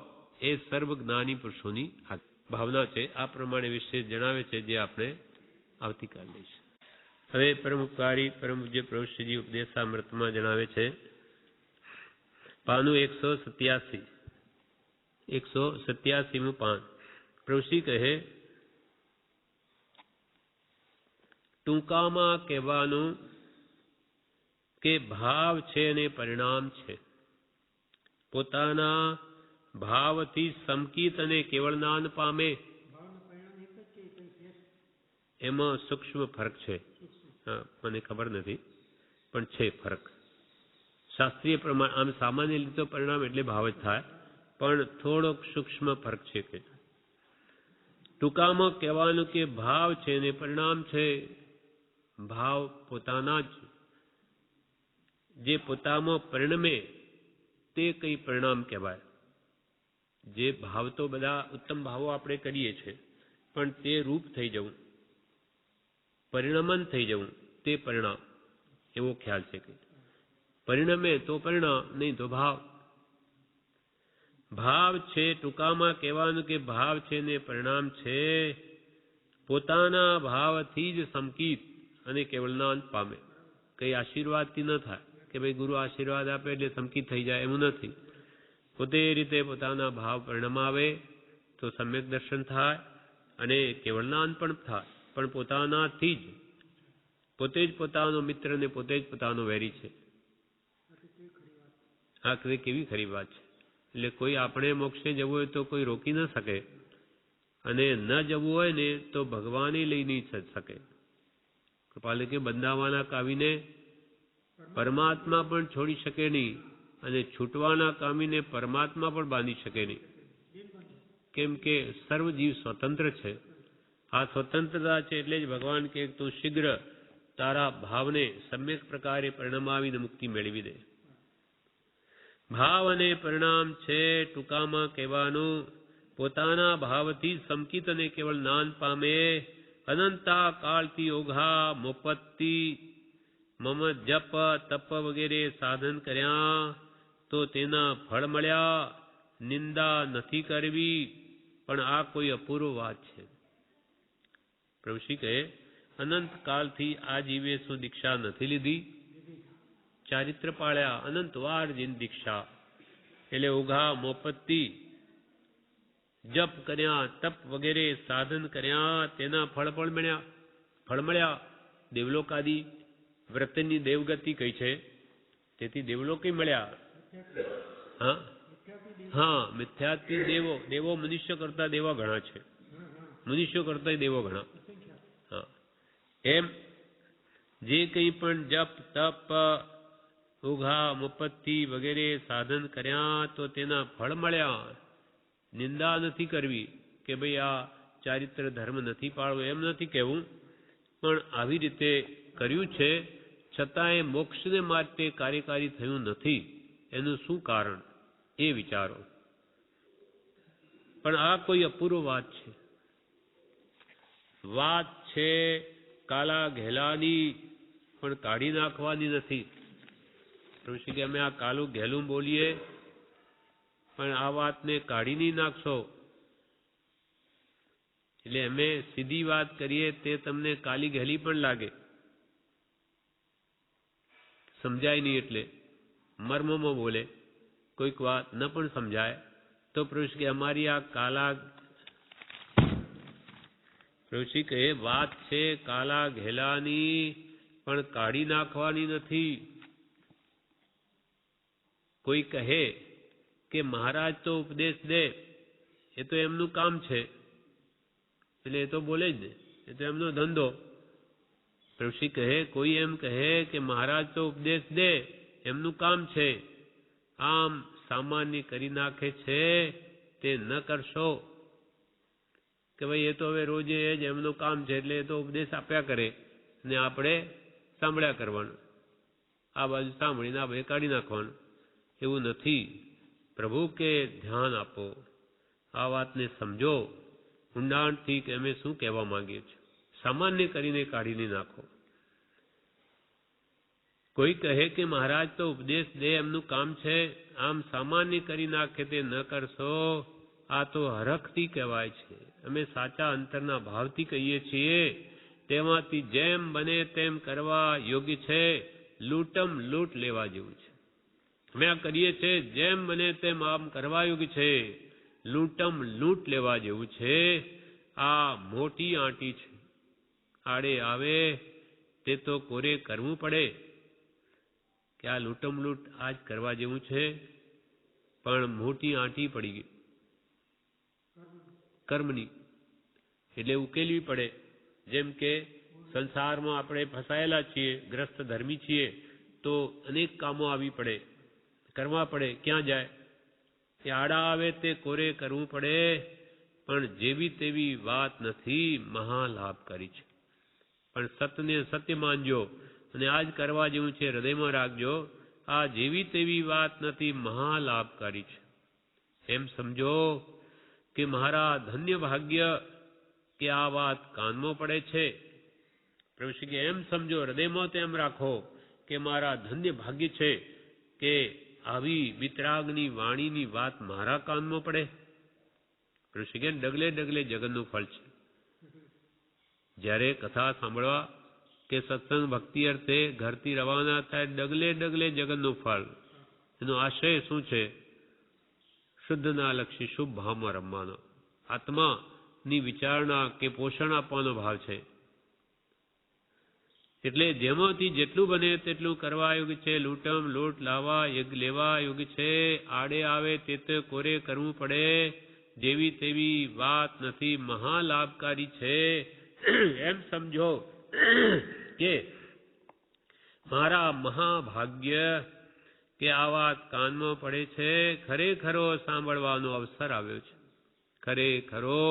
એ સર્વ જ્ઞાની પુરુષોની ભાવના છે. આ પ્રમાણે વિશે જણાવે છે જે આપણે આવતીકાલ લઈશું. હવે પરમુપકારી પરમ પૂજ્ય પ્રભુશ્રીજી ઉપદેશામૃતમાં જણાવે છે પાનું 187 પાન. પ્રભુશ્રી કહે ટૂંકામાં કહેવાનું કે ભાવ છે અને પરિણામ છે. પોતાના ભાવથી સમકિત અને કેવળ જ્ઞાન પામે. એમાં સૂક્ષ્મ ફરક છે. મને ખબર નથી પણ છે ફરક. શાસ્ત્રીય પ્રમાણ આમ સામાન્ય રીતે પરિણામ એટલે ભાવ જ થાય, પણ થોડોક સૂક્ષ્મ ફરક છે. કે ટૂંકામાં કહેવાનું કે ભાવ છે અને પરિણામ છે. ભાવ પોતાના જ જે પોતામાં પરિણમે તે કઈ પરિણામ કહેવાય. જે ભાવ તો બધા ઉત્તમ ભાવો આપણે કરીએ છીએ, પણ તે રૂપ થઈ જવું, પરિણમન થઈ જવું તે પરિણામ, એવો ખ્યાલ છે. કે પરિણમે તો પરિણામ, નહીં તો ભાવ. ભાવ છે ટૂંકામાં કહેવાનું કે ભાવ છે ને પરિણામ છે. પોતાના ભાવથી જ સમકિત અને કેવળ જ્ઞાન પામે. કઈ આશીર્વાદથી ન થાય કે ભાઈ ગુરુ આશીર્વાદ આપે એટલે સમકિત થઈ જાય, એવું નથી. પોતે રીતે પોતાના ભાવ પરિણમાવે તો સમ્યક દર્શન થાય અને કેવળ જ્ઞાન પણ થાય. પણ પોતાનાથી જ, પોતે જ પોતાનો મિત્ર ને પોતે જ પોતાનો વેરી છે. આ કેવી ખરી વાત છે. એટલે કોઈ આપણે મોક્ષે જવું હોય તો કોઈ રોકી ન શકે, અને ન જવું હોય ને તો ભગવાને લઈ નહીં શકે. કૃપાલે કે બંધાવાના કાવીને પરમાત્મા પણ છોડી શકે નહીં, અને છૂટવાના કામીને પરમાત્મા પણ બાંધી શકે નહીં. કેમ કે સર્વ જીવ સ્વતંત્ર છે. આ સ્વતંત્રતા છે એટલે જ ભગવાન કે તું શીઘ્ર તારા ભાવને સમ્યક પ્રકારે પરિણમાવીને મુક્તિ મેળવી દે. ભાવ અને પરિણામ છે ટૂંકામાં કહેવાનું પોતાના ભાવથી સમકિત અને કેવળ જ્ઞાન પામે. અનંતા કાળથી ઓઘા મોપત્તિ મમ જપ તપ વગેરે સાધન કર્યા તો તેના ફળ મળ્યા, નિંદા નથી કરવી. પણ આ કોઈ અપૂર્વ વાત છે. પ્રભુશ્રી કહે, અનંત કાલથી આ જીવે શું દીક્ષા નથી લીધી? ચારિત્ર પાળ્યા, અનંત વાર જીન દીક્ષા એટલે ઉઘા મોપત્તી જપ કર્યા, તપ વગેરે સાધન કર્યા, તેના ફળ મળ્યા. દેવલોકાદી વ્રતની દેવગતિ કઈ છે, તેથી દેવલોક મળ્યા. હા, મિથ્યાત્વી દેવો મનુષ્ય કરતા દેવા ઘણા છે, મનુષ્યો કરતા દેવો ઘણા. હા, એમ જે કંઈ પણ જપ તપ ઉઘા મુપત્તિ વગેરે સાધન કર્યા તો તેના ફળ મળ્યા. નિંદા નથી કરવી કે ભાઈ આ ચારિત્ર ધર્મ નથી પાળવો, એમ નથી કહેવું. પણ આવી રીતે કર્યું છે છતાંય મોક્ષને માટે કાર્યકારી થયું નથી. એનું શું કારણ એ વિચારો. પણ આ કોઈ અપૂર્વ વાત છે. વાત છે કાલા ઘેલાની, પણ કાઢી નાખવાની નથી. ઋષિ કે અમે આ કાલું ઘેલું બોલીએ પણ આ વાતને કાઢી નહીં નાખશો. એટલે અમે સીધી વાત કરીએ તે તમને કાલી ઘેલી પણ લાગે, સમજાય નહીં. એટલે મર્મમાં બોલે, કોઈક વાત ન પણ સમજાય તો પ્રભુ કે અમારી આ કાલા, પ્રભુ કહે વાત છે કાલા ઘેલાની, પણ કાઢી નાખવાની નથી. કોઈ કહે કે મહારાજ તો ઉપદેશ દે, એ તો એમનું કામ છે, એટલે એ તો બોલે જ ને, એ તો એમનો ધંધો. પ્રભુ કહે, કોઈ એમ કહે કે મહારાજ તો ઉપદેશ દે, એમનું કામ છે, આમ સામાન્ય કરી નાખે છે, તે ન કરશો. કે ભાઈ એ તો હવે રોજે જ એમનું કામ છે, એટલે એ તો ઉપદેશ આપ્યા કરે ને આપણે સાંભળ્યા કરવાનું. આ બાજુ સાંભળીને આ બાજુ કાઢી નાખવાનું, એવું નથી. પ્રભુ કે ધ્યાન આપો, આ વાતને સમજો ઊંડાણથી કે અમે શું કહેવા માંગીએ છીએ. સામાન્ય કરીને કાઢી નહીં નાખો. કોઈ કહે કે મહારાજ તો ઉપદેશ દે, એમનું કામ છે, આમ સામાન્ય કરી નાખે તે ન કરશો. આ તો હરખથી કહેવાય છે. અમે સાચા અંતરના ભાવથી કહીએ છીએ. તેમાંથી જેમ બને તેમ કરવા યોગ્ય છે, લૂંટમ લૂંટ લેવા જેવું છે. અમે આ કરીએ છીએ જેમ બને તેમ આમ કરવા યોગ્ય છે, લૂંટમ લૂંટ લેવા જેવું છે. આ મોટી આંટી છે, આડે આવે તે તો કોરે કરવું પડે. કે આ લૂંટમ લૂંટ આજ કરવા જેવું છે, પણ મોટી આંટી પડી ગઈ કર્મની, એટલે ઉકેલવી પડે. જેમ કે સંસારમાં આપણે ફસાયેલા છીએ, ગ્રસ્ત ધર્મી છીએ, તો અનેક કામો આવી પડે, કરવા પડે. ક્યાં જાય? એ આડા આવે તે કોરે કરવું પડે. પણ જેવી તેવી વાત નથી, મહાલાભકારી છે. પણ સત્યને સત્ય માનજો અને આજ કરવા જેવું છે હૃદયમાં રાખજો. આ જેવી તેવી વાત નથી, મહાલાભકારી છે. એમ સમજો કે મારા ધન્ય ભાગ્ય કે આ વાત કાનમાં પડે છે. પ્રભુ શ્રી કે એમ સમજો, હૃદયમાં તેમ રાખો કે મારા ધન્ય ભાગ્ય છે કે આવી વિતરાગની વાણીની વાત મારા કાનમાં પડે. પ્રભુ શ્રી કે ડગલે ડગલે જગતનું ફળ છે. જ્યારે કથા સાંભળવા કે સત્સંગ ભક્તિ અર્થે ઘરથી રવાના થાય, ડગલે ડગલે જગતનું ફળ. એનો આશય શું છે? શુદ્ધના લક્ષી શુભ ભાવમાં રમવાનો, આત્માની વિચારણા કે પોષણ આપવાનો ભાવ છે. એટલે જેમાંથી જેટલું બને તેટલું કરવા યોગ્ય છે, લૂંટમ લૂંટ લાવવા લેવા યોગ્ય છે. આડે આવે તે તો કોરે કરવું પડે. જેવી તેવી વાત નથી, મહાલાભકારી છે. એમ સમજો કે મારા મહાભાગ્ય કે આ વાત કાનમાં પડે છે. ખરેખરો સાંભળવાનો અવસર આવ્યો છે, ખરેખરો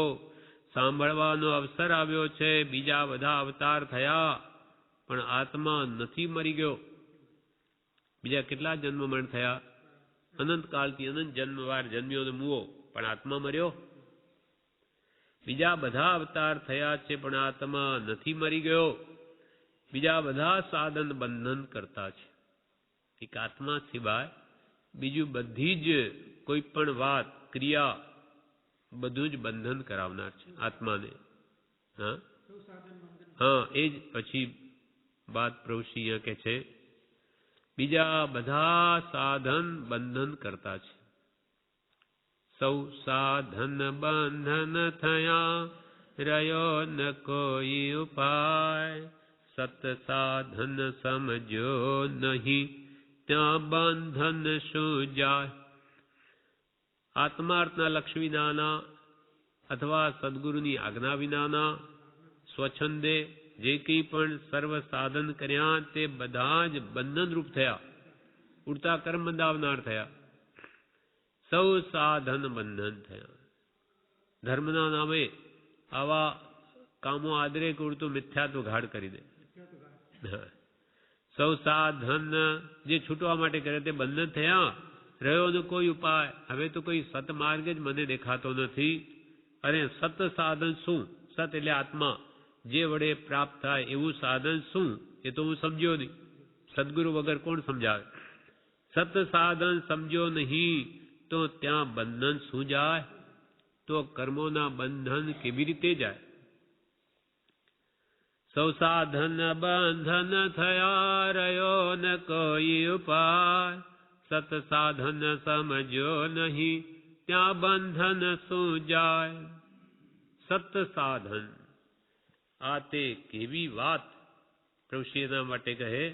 સાંભળવાનો અવસર આવ્યો છે. બીજા બધા અવતાર થયા પણ આત્મા નથી મરી ગયો. બીજા કેટલા જન્મ મરણ થયા? અનંતકાળથી અનંત જન્મવાર જન્મ્યો ને મૂવો, પણ આત્મા મર્યો? બીજા બધા અવતાર થયા છે પણ આત્મા નથી મરી ગયો. બીજા બધા સાધન બંધન કરતા છે. એક આત્મા સિવાય બીજું બધી જ કોઈ પણ વાત ક્રિયા બધું જ બંધન કરાવનાર છે આત્માને. હા એ જ પછી વાત પ્રભુશ્રી અહીંયા કે છે બીજા બધા સાધન બંધન કરતા છે. સૌ સાધન બંધન થયા રહ્યો ન કોઈ ઉપાય, સત સાધન સમજો નહીં ત્યાં બંધન શું જાય. આત્માર્થના લક્ષ્ય વિનાના અથવા સદગુરુની આજ્ઞા વિનાના સ્વચ્છંદે જે કંઈ પણ સર્વ સાધન કર્યા તે બધા જ બંધનરૂપ થયા, ઉડતા કર્મ બંધાવનાર થયા. સૌ સાધન બંધન થયા. ધર્મના નામે આવા કામો આદરે ઉડતું મિથ્યાત્વ ઘાડ કરી દે. સૌ સાધન જે છૂટવા માટે કરે તે બંધન થયા. રહ્યો ન કોઈ ઉપાય. હવે તો કોઈ સતમાર્ગ જ મને દેખાતો નથી. અને સત સાધન શું? સત એટલે આત્મા, જે વડે પ્રાપ્ત થાય એવું સાધન શું એ તો હું સમજ્યો નહીં. સદગુરુ વગર કોણ સમજાવે? સત સાધન સમજો નહીં તો ત્યાં બંધન શું જાય? તો કર્મોના બંધન કેવી રીતે જાય? સૌ સાધન બંધન થયા રહ્યો ન કોઈ ઉપાય, સત સાધન સમજો નહીં ત્યાં બંધન શું જાય. સત સાધન આ તે કેવી વાત પ્રભુશ્રી એના માટે કહે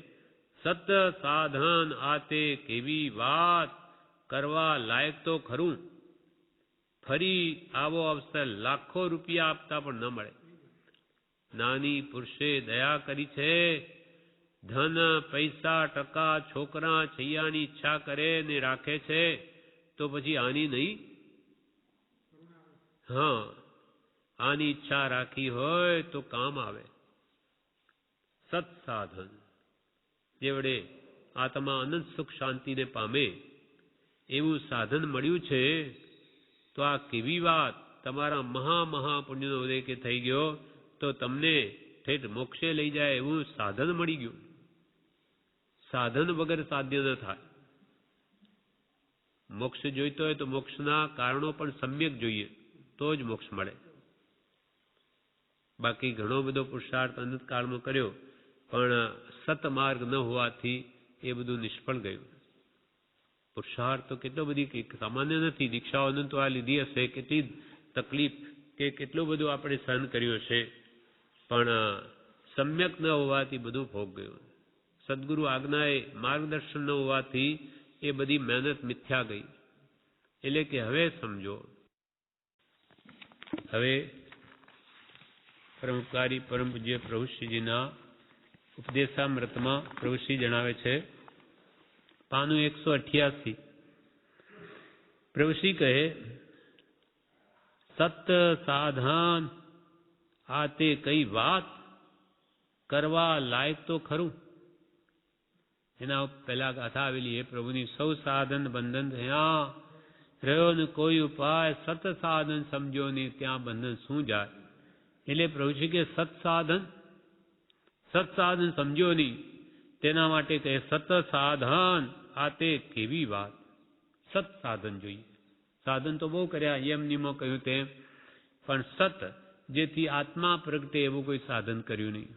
સત સાધન આ તે કેવી વાત, કરવા લાયક તો ખરું. ફરી આવો અવસર લાખો રૂપિયા આપતા પણ ન મળે. નાની પુરુષે દયા કરી છે. ધન પૈસા ટકા છોકરા છૈયાની ઈચ્છા કરે ને રાખે છે તો પછી આની નહીં? હા, આની ઈચ્છા રાખી હોય તો કામ આવે. સત સાધન જે વડે આત્મા અનંત સુખ શાંતિને પામે એવું સાધન મળ્યું છે તો આ કેવી વાત. તમારા મહા પુણ્યનો ઉદય કે થઈ ગયો તો તમને ઠેઠ મોક્ષે લઈ જાય એવું સાધન મળી ગયું. સાધન વગર સાધ્ય ન થાય. મોક્ષ જોઈતો હોય તો મોક્ષના કારણો પણ સમ્યક જોઈએ તો જ મોક્ષ મળે. બાકી ઘણો બધો પુરુષાર્થ અનંત કાળમાં કર્યો પણ સતમાર્ગ ન હોવાથી એ બધું નિષ્ફળ ગયું. પુરુષાર્થ તો કેટલો બધી સામાન્ય નથી. દીક્ષાઓ અનંત આ લીધી હશે, કેટલી તકલીફ કે કેટલું બધું આપણે સહન કર્યું હશે પણ સમ્યક ન હોવાથી બધું ભોગ ગયું. સદગુરુ આજ્ઞાએ માર્ગદર્શન ન હોવાથી એ બધી મહેનત મિથ્યા ગઈ. એટલે કે હવે સમજો. હવે પરમકારી પરમ પૂજ્ય પ્રભુશ્રીજીના ઉપદેશામૃતમાં પ્રભુશ્રી જણાવે છે પાનું 188. પ્રભુશ્રી કહે સત સાધન આ તે કઈ વાત, કરવા લાયક તો ખરું. એના પહેલા ગાથા આવેલી એ પ્રભુની સૌ સાધન બંધન થયા રહ્યો ને કોઈ ઉપાય, સત સાધન સમજો ને ત્યાં બંધન શું જાય. એટલે પ્રભુશ્રી કે સત સાધન સમજો નહીં તેના માટે કહે સત સાધન આ તે કેવી વાત. સત સાધન જોઈએ. સાધન તો બહુ કર્યા, યમ નિયમો કહ્યું તેમ, પણ સત જેથી આત્મા પ્રગટે એવું કોઈ સાધન કર્યું નહીં.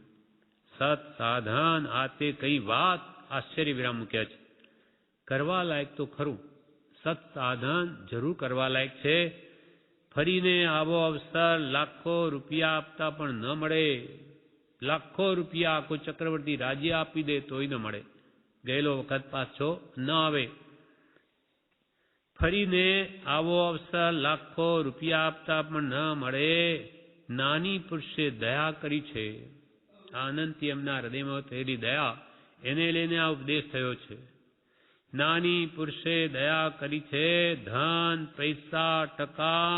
સત સાધન આ તે કઈ વાત, આશ્ચર્ય વિરામ મૂક્યા છે. કરવા લાયક તો ખરું. સત સાધન જરૂર કરવા લાયક છે. ફરીને આવો અવસર લાખો રૂપિયા આપતા પણ ન મળે. લાખો રૂપિયા કોઈ ચક્રવર્તી રાજ્ય આપી દે તોય ન મળે. ગયેલો વખત પાછો ન આવે. ફરીને આવો અવસર લાખો રૂપિયા આપતા પણ ન મળે. નાની પુરુષે દયા કરી છે. આનંદથી એમના હૃદયમાં થયેલી દયા એને લઈને આ ઉપદેશ થયો છે. નાની પુરુષે દયા કરી છે. ધન પૈસા ટકા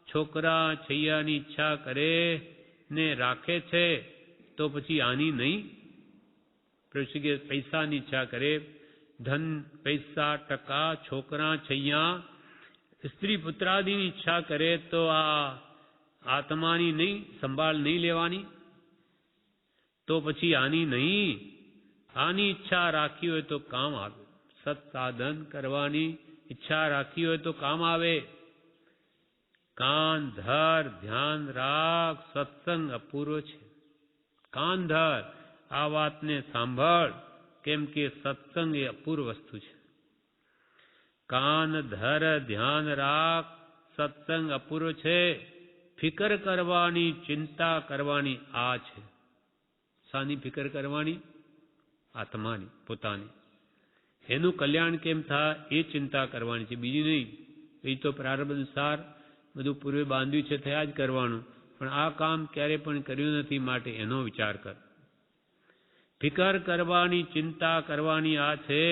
છોકરા છૈયાની ઈચ્છા કરે ને રાખે છે તો પછી આની નહીં? પ્રભુ પૈસાની ઈચ્છા કરે, ધન પૈસા ટકા છોકરા છૈયા સ્ત્રી પુત્રાદિની ઈચ્છા કરે તો આ આત્માની નહીં સંભાળ નહીં લેવાની? તો પછી આની નહીં, આની ઈચ્છા રાખી હોય તો કામ આવે. સત્સાધન કરવાની ઈચ્છા રાખી હોય તો કામ આવે. કાન ધર, ધ્યાન રાખ, સત્સંગ અપૂર્વ છે. કાન ધર, આ વાતને સાંભળ, કેમ કે સત્સંગ એ અપૂર્વ વસ્તુ છે. કાન ધર, ધ્યાન રાખ, સત્સંગ અપૂર્વ છે. ફિકર કરવાની, ચિંતા કરવાની આ છે. શાની ફિકર કરવાની? આત્માની, પોતાની. એનું કલ્યાણ કેમ થાય એ ચિંતા કરવાની છે, બીજી નહીં. એ તો પ્રારબ્ધ અનુસાર બધું પૂર્વે બાંધ્યું છે, થયા જ કરવાનું. પણ આ કામ ક્યારે પણ કર્યું નથી, માટે એનો વિચાર કર. ફિકર કરવાની, ચિંતા કરવાની આ છે.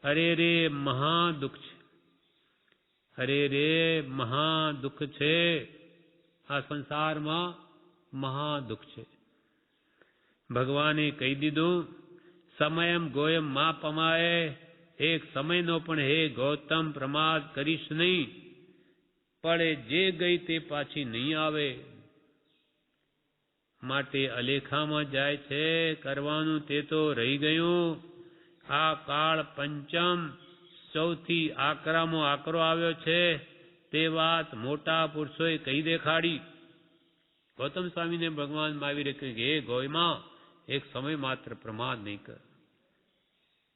અરે રે મહા દુઃખ છે. અરે રે મહા દુઃખ છે. આ સંસારમાં મહા દુઃખ છે. ભગવાને કહી દીધું, સમયમ ગોયમ માં પમાય. એક સમયનો પણ હે ગૌતમ પ્રમાદ કરીશ નહીં. પડે જે ગઈ તે પાછી નહીં આવે. માટે અલેખામાં જાય છે, કરવાનું તે તો રહી ગયું. આ કાળ પંચમ, સૌથી આકરામાં આકરો આવ્યો છે. તે વાત મોટા પુરુષોએ કહી દેખાડી. ગૌતમ સ્વામીને ભગવાન મહાવીરે કહ્યું કે હે ગોયમાં, એક સમય માત્ર પ્રમાદ નહીં કર.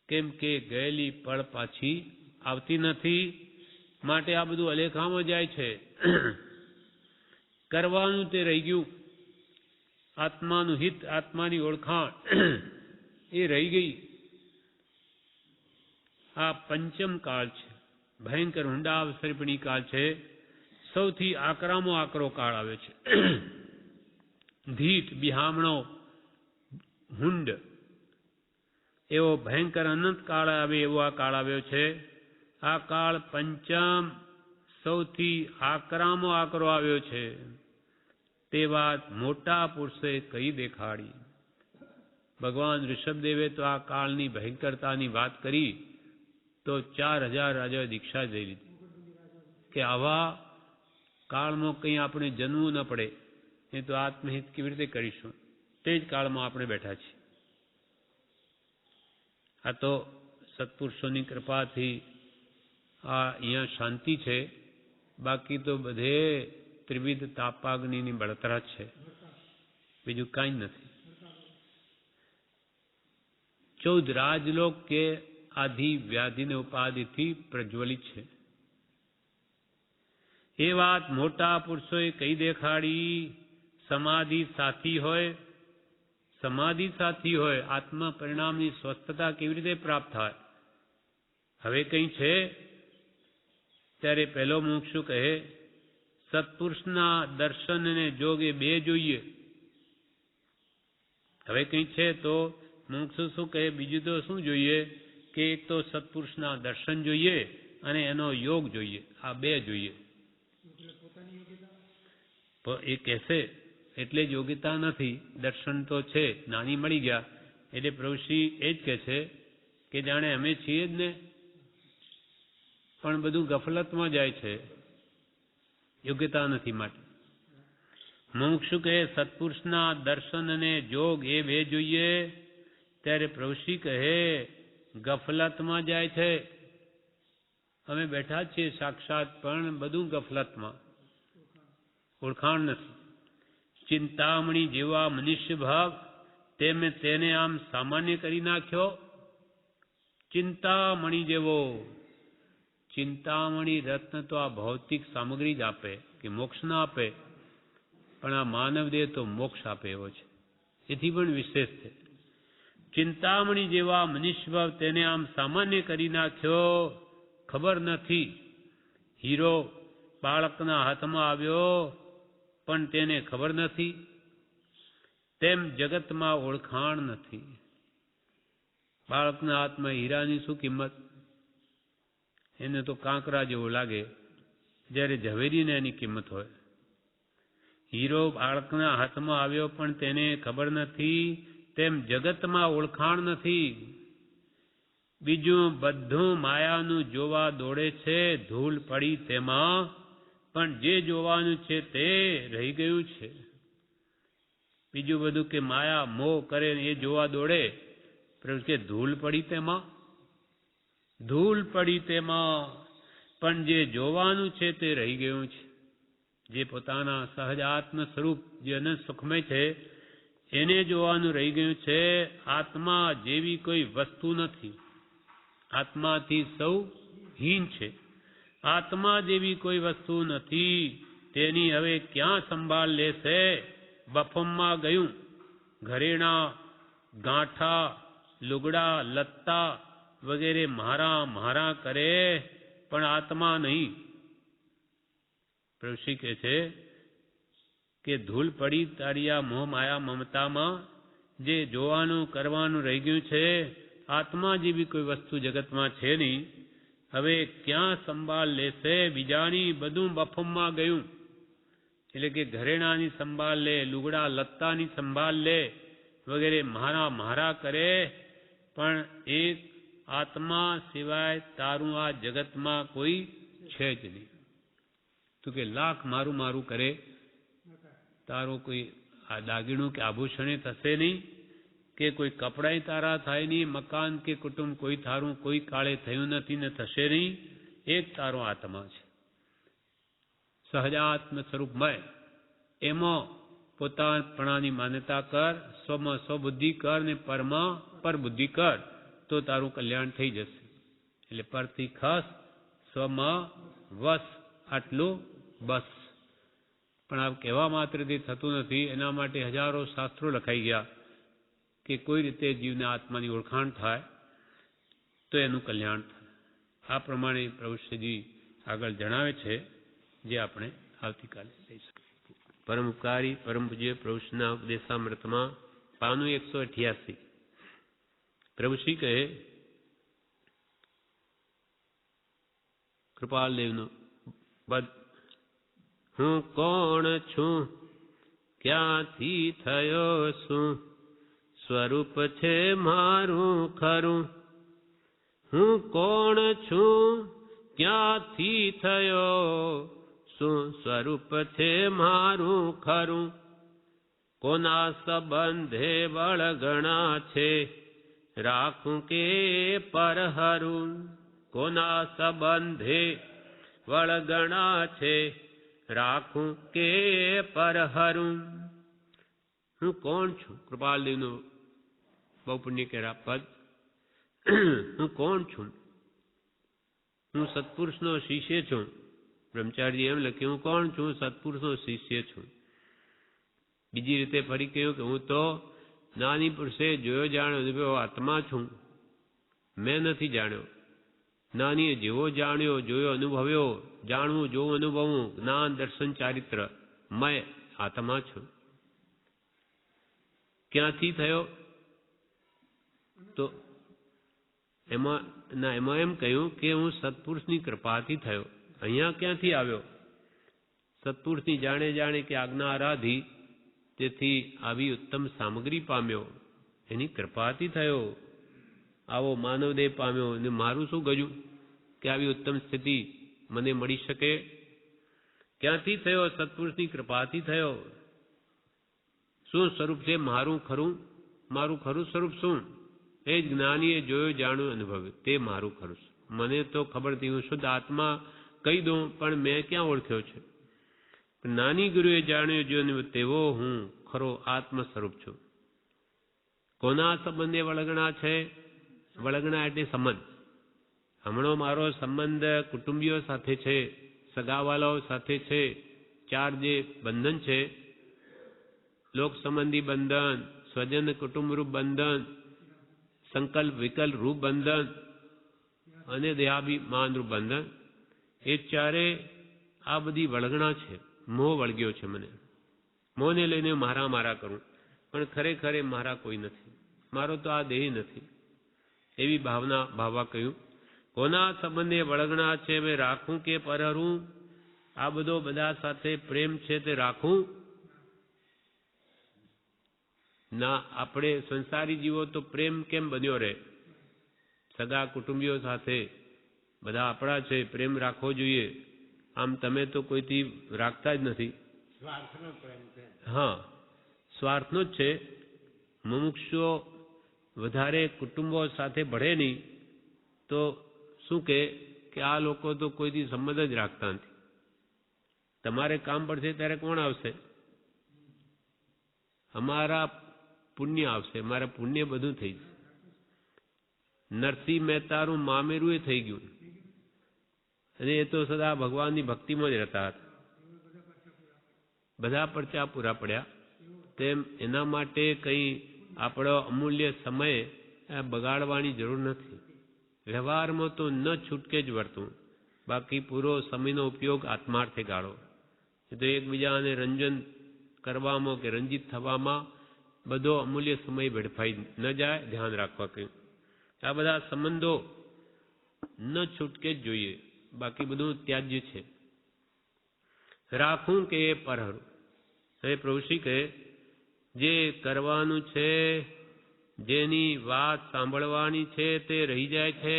કેમ કે ગયેલી પળ પાછી આવતી નથી. માટે આ બધું અલેખામાં જાય છે. કરવાનું તે રહી ગયું. આત્માનું હિત, આત્માની ઓળખાણ એ રહી ગઈ. આ પંચમ કાળ છે, ભયંકર ઊંડા અવસરપણી કાળ છે. સૌથી આકરામાં આકરો કાળ આવે છે. ધીટ, બિહામણો, હુંડ એવો ભયંકર અનંત કાળ આવે એવો આ કાળ આવ્યો છે. આ કાળ પંચમ, સૌથી આકરામાં આકરો આવ્યો છે. તે વાત મોટા પુરુષોએ કહી દેખાડી. ભગવાન ઋષભદેવે તો આ કાળની ભયંકરતાની વાત કરી તો 4000 રાજાએ દીક્ષા લઈ લીધી કે આવા કાળમાં કંઈ આપણે જન્મવું ન પડે. એ તો આત્મહિત કેવી રીતે કરીશું? તે જ કાળમાં આપણે બેઠા છીએ. આ તો સત્પુરુષોની કૃપાથી આ અહીંયા શાંતિ છે. બાકી તો બધે ત્રિવિધ તાપાગ્નિની બળતરા છે, બીજું કાંઈ નથી. 14 રાજલોક કે આધિ વ્યાધિને ઉપાધિથી પ્રજ્વલિત છે. એ વાત મોટા પુરુષોએ કહી દેખાડી. સમાધિ સાથી હોય, સમાધિ સાથી હોય, આત્મા પરિણામની સ્વસ્થતા કેવી રીતે પ્રાપ્ત થાય? હવે કંઈ છે ત્યારે પહેલો મુમુક્ષુ કહે સત્પુરુષના દર્શન અને જોગ એ બે જોઈએ. હવે કંઈ છે તો મુમુક્ષુ શું કહે? બીજું તો શું જોઈએ? કે એક તો સત્પુરુષના દર્શન જોઈએ અને એનો યોગ જોઈએ. આ બે જોઈએ. એ કહેશે એટલે જ યોગ્યતા નથી. દર્શન તો છે, નાની મળી ગયા એટલે પ્રભુશ્રી એ જ કહે છે કે જાણે અમે છીએ જ ને, પણ બધું ગફલતમાં જાય છે, યોગ્યતા નથી. માટે મુમુક્ષુ કહે સત્પુરુષના દર્શન અને જોગ એ બે જોઈએ. ત્યારે પ્રભુશ્રી કહે ગફલતમાં જાય છે. અમે બેઠા છીએ સાક્ષાત, પણ બધું ગફલતમાં, ઓળખાણ નથી. ચિંતામણી જેવા મનુષ્ય ભાવ તેમે તેને આમ સામાન્ય કરી નાખ્યો. ચિંતામણી જેવો, ચિંતામણી રત્ન તો આ ભૌતિક સામગ્રી જ આપે કે મોક્ષ ના આપે, પણ આ માનવદેહ તો મોક્ષ આપે એવો છે. એથી પણ વિશેષ છે. ચિંતામણી જેવા મનુષ્ય ભાવ તેને આમ સામાન્ય કરી નાખ્યો. ખબર નથી. હીરો બાળકના હાથમાં આવ્યો પણ તેને ખબર નથી. તેમ જગતમાં ઓળખાણ નથી. બાળકના હાથમાં હીરાની શું કિંમત? એને તો કાંકરા જેવો લાગે, જ્યારે ઝવેરીને એની કિંમત હોય. હીરો બાળકના હાથમાં આવ્યો પણ તેને ખબર નથી. તેમ જગતમાં ઓળખાણ નથી. બીજું બધું માયાનું જોવા દોડે છે. ધૂળ પડી તેમાં, પણ જે જોવાનું છે તે રહી ગયું છે. બીજું બધું કે માયા મોહ કરે એ જોવા દોડે. પ્રભુ કે ધૂળ પડી તેમાં, ધૂળ પડી તેમાં, પણ જે જોવાનું છે તે રહી ગયું છે. જે પોતાના સહજાત્મ સ્વરૂપ જે અનંત સુખમય છે એને જોવાનું રહી ગયું છે. આત્મા જેવી કોઈ વસ્તુ નથી. આત્માથી સૌ હીન છે. આત્મા જેવી કોઈ વસ્તુ નથી. તેની હવે ક્યાં સંભાળ લેશે? બફમમાં ગયું. ઘરેણા, ગાંઠા, લુગડા, લત્તા વગેરે મારા મારા કરે, પણ આત્મા નહીં. પ્રભુ કહે છે કે ધૂળ પડી તારી આ મોહ માયા મમતામાં જે જોવાનું કરવાનું રહી ગયું છે. આત્મા જેવી કોઈ વસ્તુ જગતમાં છે નહીં. હવે ક્યાં સંભાળ લેશે? બીજાની બધું બફમમાં ગયું. એટલે કે ઘરેણાની સંભાળ લે, લુગડા લત્તાની સંભાળ લે વગેરે મારા મારા કરે, પણ એક આત્મા સિવાય તારું આ જગતમાં કોઈ છે જ નહીં. તું કે લાખ મારું મારું કરે, તારો કોઈ આ દાગીણું કે આભૂષણે થશે નહીં, કે કોઈ કપડાં તારા થાય નહીં, મકાન કે કુટુંબ કોઈ તારું કોઈ કાળે થયું નથી ને થશે નહીં. એક તારો આત્મા છે સહજાત્મ સ્વરૂપમય. એમાં પોતાપણાની માન્યતા કર, સ્વમાં સ્વબુદ્ધિ કર ને પરમાં પરબુદ્ધિ કર, તો તારું કલ્યાણ થઈ જશે. એટલે પરથી ખસ, સ્વમાં વસ, આટલું બસ. પણ આ કહેવા માત્રથી થતું નથી. એના માટે હજારો શાસ્ત્રો લખાઈ ગયા કે કોઈ રીતે જીવને આત્માની ઓળખાણ થાય તો એનું કલ્યાણ થાય. આ પ્રમાણે પ્રભુશ્રીજી આગળ જણાવે છે, જે આપણે આવતીકાલે લઈ શકીએ. પરમ ઉપકારી પરમ પૂજ્ય પ્રભુશ્રીના ઉપદેશામૃતમાં પાનું 188. પ્રભુશ્રી કહે, કૃપાલદેવનું પદ, હું કોણ છું, ક્યાંથી થયો છું, સ્વરૂપ છે મારું ખરું. હું કોણ છું, ક્યાંથી થયો, શું સ્વરૂપ છે મારું ખરું. કોના સંબંધે વળગણા છે, રાખું કે પરહરું. કોના સંબંધે વળગણા છે, રાખું કે પરહરું. હું કોણ છું? કૃપાલદેવનું બહુ પુણ્ય કેરા પદ. હું કોણ છું? હું સત્પુરુષનો શિષ્ય છું. બ્રહ્મચારી એમ લખ્યું, હું કોણ છું? સત્પુરુષનો શિષ્ય છું. બીજી રીતે ફરી કહ્યું કે હું તો નાની પુરુષે જોયો જાણ્યો અનુભવ આત્મા છું. મેં નથી જાણ્યો. નાનીએ જેવો જાણ્યો જોયો અનુભવ્યો, જાણવું જોવું અનુભવવું, જ્ઞાન દર્શન ચારિત્ર મય આત્મા છું. ક્યાંથી થયો? તો એમાં એમ કહ્યું કે હું સત્પુરુષની કૃપાથી થયો. અહીંયા ક્યાંથી આવ્યો? સત્પુરુષની જાણે જાણે કે આજ્ઞા આરાધી, તેથી આવી ઉત્તમ સામગ્રી પામ્યો. એની કૃપાથી થયો. આવો માનવદેહ પામ્યો. અને મારું શું ગયું કે આવી ઉત્તમ સ્થિતિ મને મળી શકે? ક્યાંથી થયો? સત્પુરુષની કૃપાથી થયો. શું સ્વરૂપ છે મારું ખરું? મારું ખરું સ્વરૂપ શું? એ જ જ્ઞાનીએ જોયું જાણ્યું અનુભવ્યું, તે મારું ખરું. મને તો ખબર નથી. હું શુદ્ધ આત્મા કહી દઉં, પણ મેં ક્યાં ઓળખ્યો છે? નાની ગુરુએ જાણ્યું જોયું તેવો હું ખરો આત્મ સ્વરૂપ છું. કોના સંબંધે વળગણા છે? વળગણા એટલે સંબંધ. હમણાં મારો સંબંધ કુટુંબીઓ સાથે છે, સગાવાલાઓ સાથે છે. ચાર જે બંધન છે, લોક સંબંધી બંધન, સ્વજન કુટુંબ રૂપ બંધન, સંકલ્પ વિકલ્પ રૂપ બંધન અને દેહાભિમાન રૂપ બંધન. એ ચારે આ બધી વળગણા છે. મોહ વળગ્યો છે મને. મોહને લઈને મારા મારા કરું, પણ ખરેખર મારા કોઈ નથી. મારો તો આ દેહ નથી. એવી ભાવના ભાવવા કહ્યું. કોના સંબંધે વળગણા છે? હવે રાખું કે પરહરું? આ બધો બધા સાથે પ્રેમ છે તે રાખું ના? આપણે સંસારી જીવો તો પ્રેમ કેમ બન્યો રહે? સગા કુટુંબીઓ સાથે બધા આપણા છે, પ્રેમ રાખવો જોઈએ. આમ તમે તો કોઈથી રાખતા જ નથી. હા, સ્વાર્થનો જ છે. મુમુક્ષુઓ વધારે કુટુંબો સાથે ભળે નહીં તો શું કે આ લોકો તો કોઈથી સંબંધ જ રાખતા નથી. તમારે કામ પડશે ત્યારે કોણ આવશે? અમારા પુણ્ય આવશે. અમારા પુણ્ય બધું થઈ જશે. નરસિંહ મહેતાનું મામેરું એ થઈ ગયું, અને એ તો સદા ભગવાનની ભક્તિમાં જ રહેતા હતા. બધા પરચા પૂરા પડ્યા. તેમ એના માટે કંઈ આપણો અમૂલ્ય સમય બગાડવાની જરૂર નથી. વ્યવહારમાં તો ન છૂટકે જ વર્તવું, બાકી પૂરો સમયનો ઉપયોગ આત્માર્થે ગાળો. એ તો એકબીજાને રંજન કરવામાં કે રંજિત થવામાં બધો અમૂલ્ય સમય વેડફાઈ ન જાય, ધ્યાન રાખવા કહ્યું. આ બધા સંબંધો ન છૂટકે જ જોઈએ, બાકી બધું ત્યાજ્ય છે. રાખું કે એ પરહરું. હવે પ્રભુશ્રી કહે જે કરવાનું છે, જેની વાત સાંભળવાની છે તે રહી જાય છે.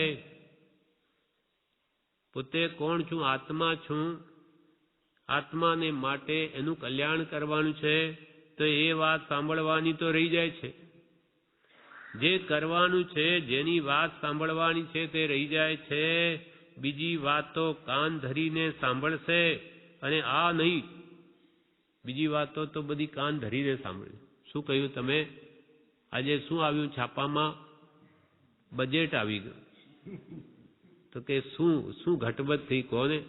પોતે કોણ છું? આત્મા છું. આત્માને માટે એનું કલ્યાણ કરવાનું છે, તો એ વાત સાંભળવાની તો રહી જાય છે. જે કરવાનું છે, જેની વાત સાંભળવાની છે તે રહી જાય છે. બીજી વાતો કાન ધરીને સાંભળશે અને આ નહીં. બીજી વાતો તો બધી કાન ધરીને સાંભળે. શું કહ્યું તમે? આજે શું આવ્યું છાપામાં? બજેટ આવી ગયું. તો કે શું ઘટબડ થઈ કોને?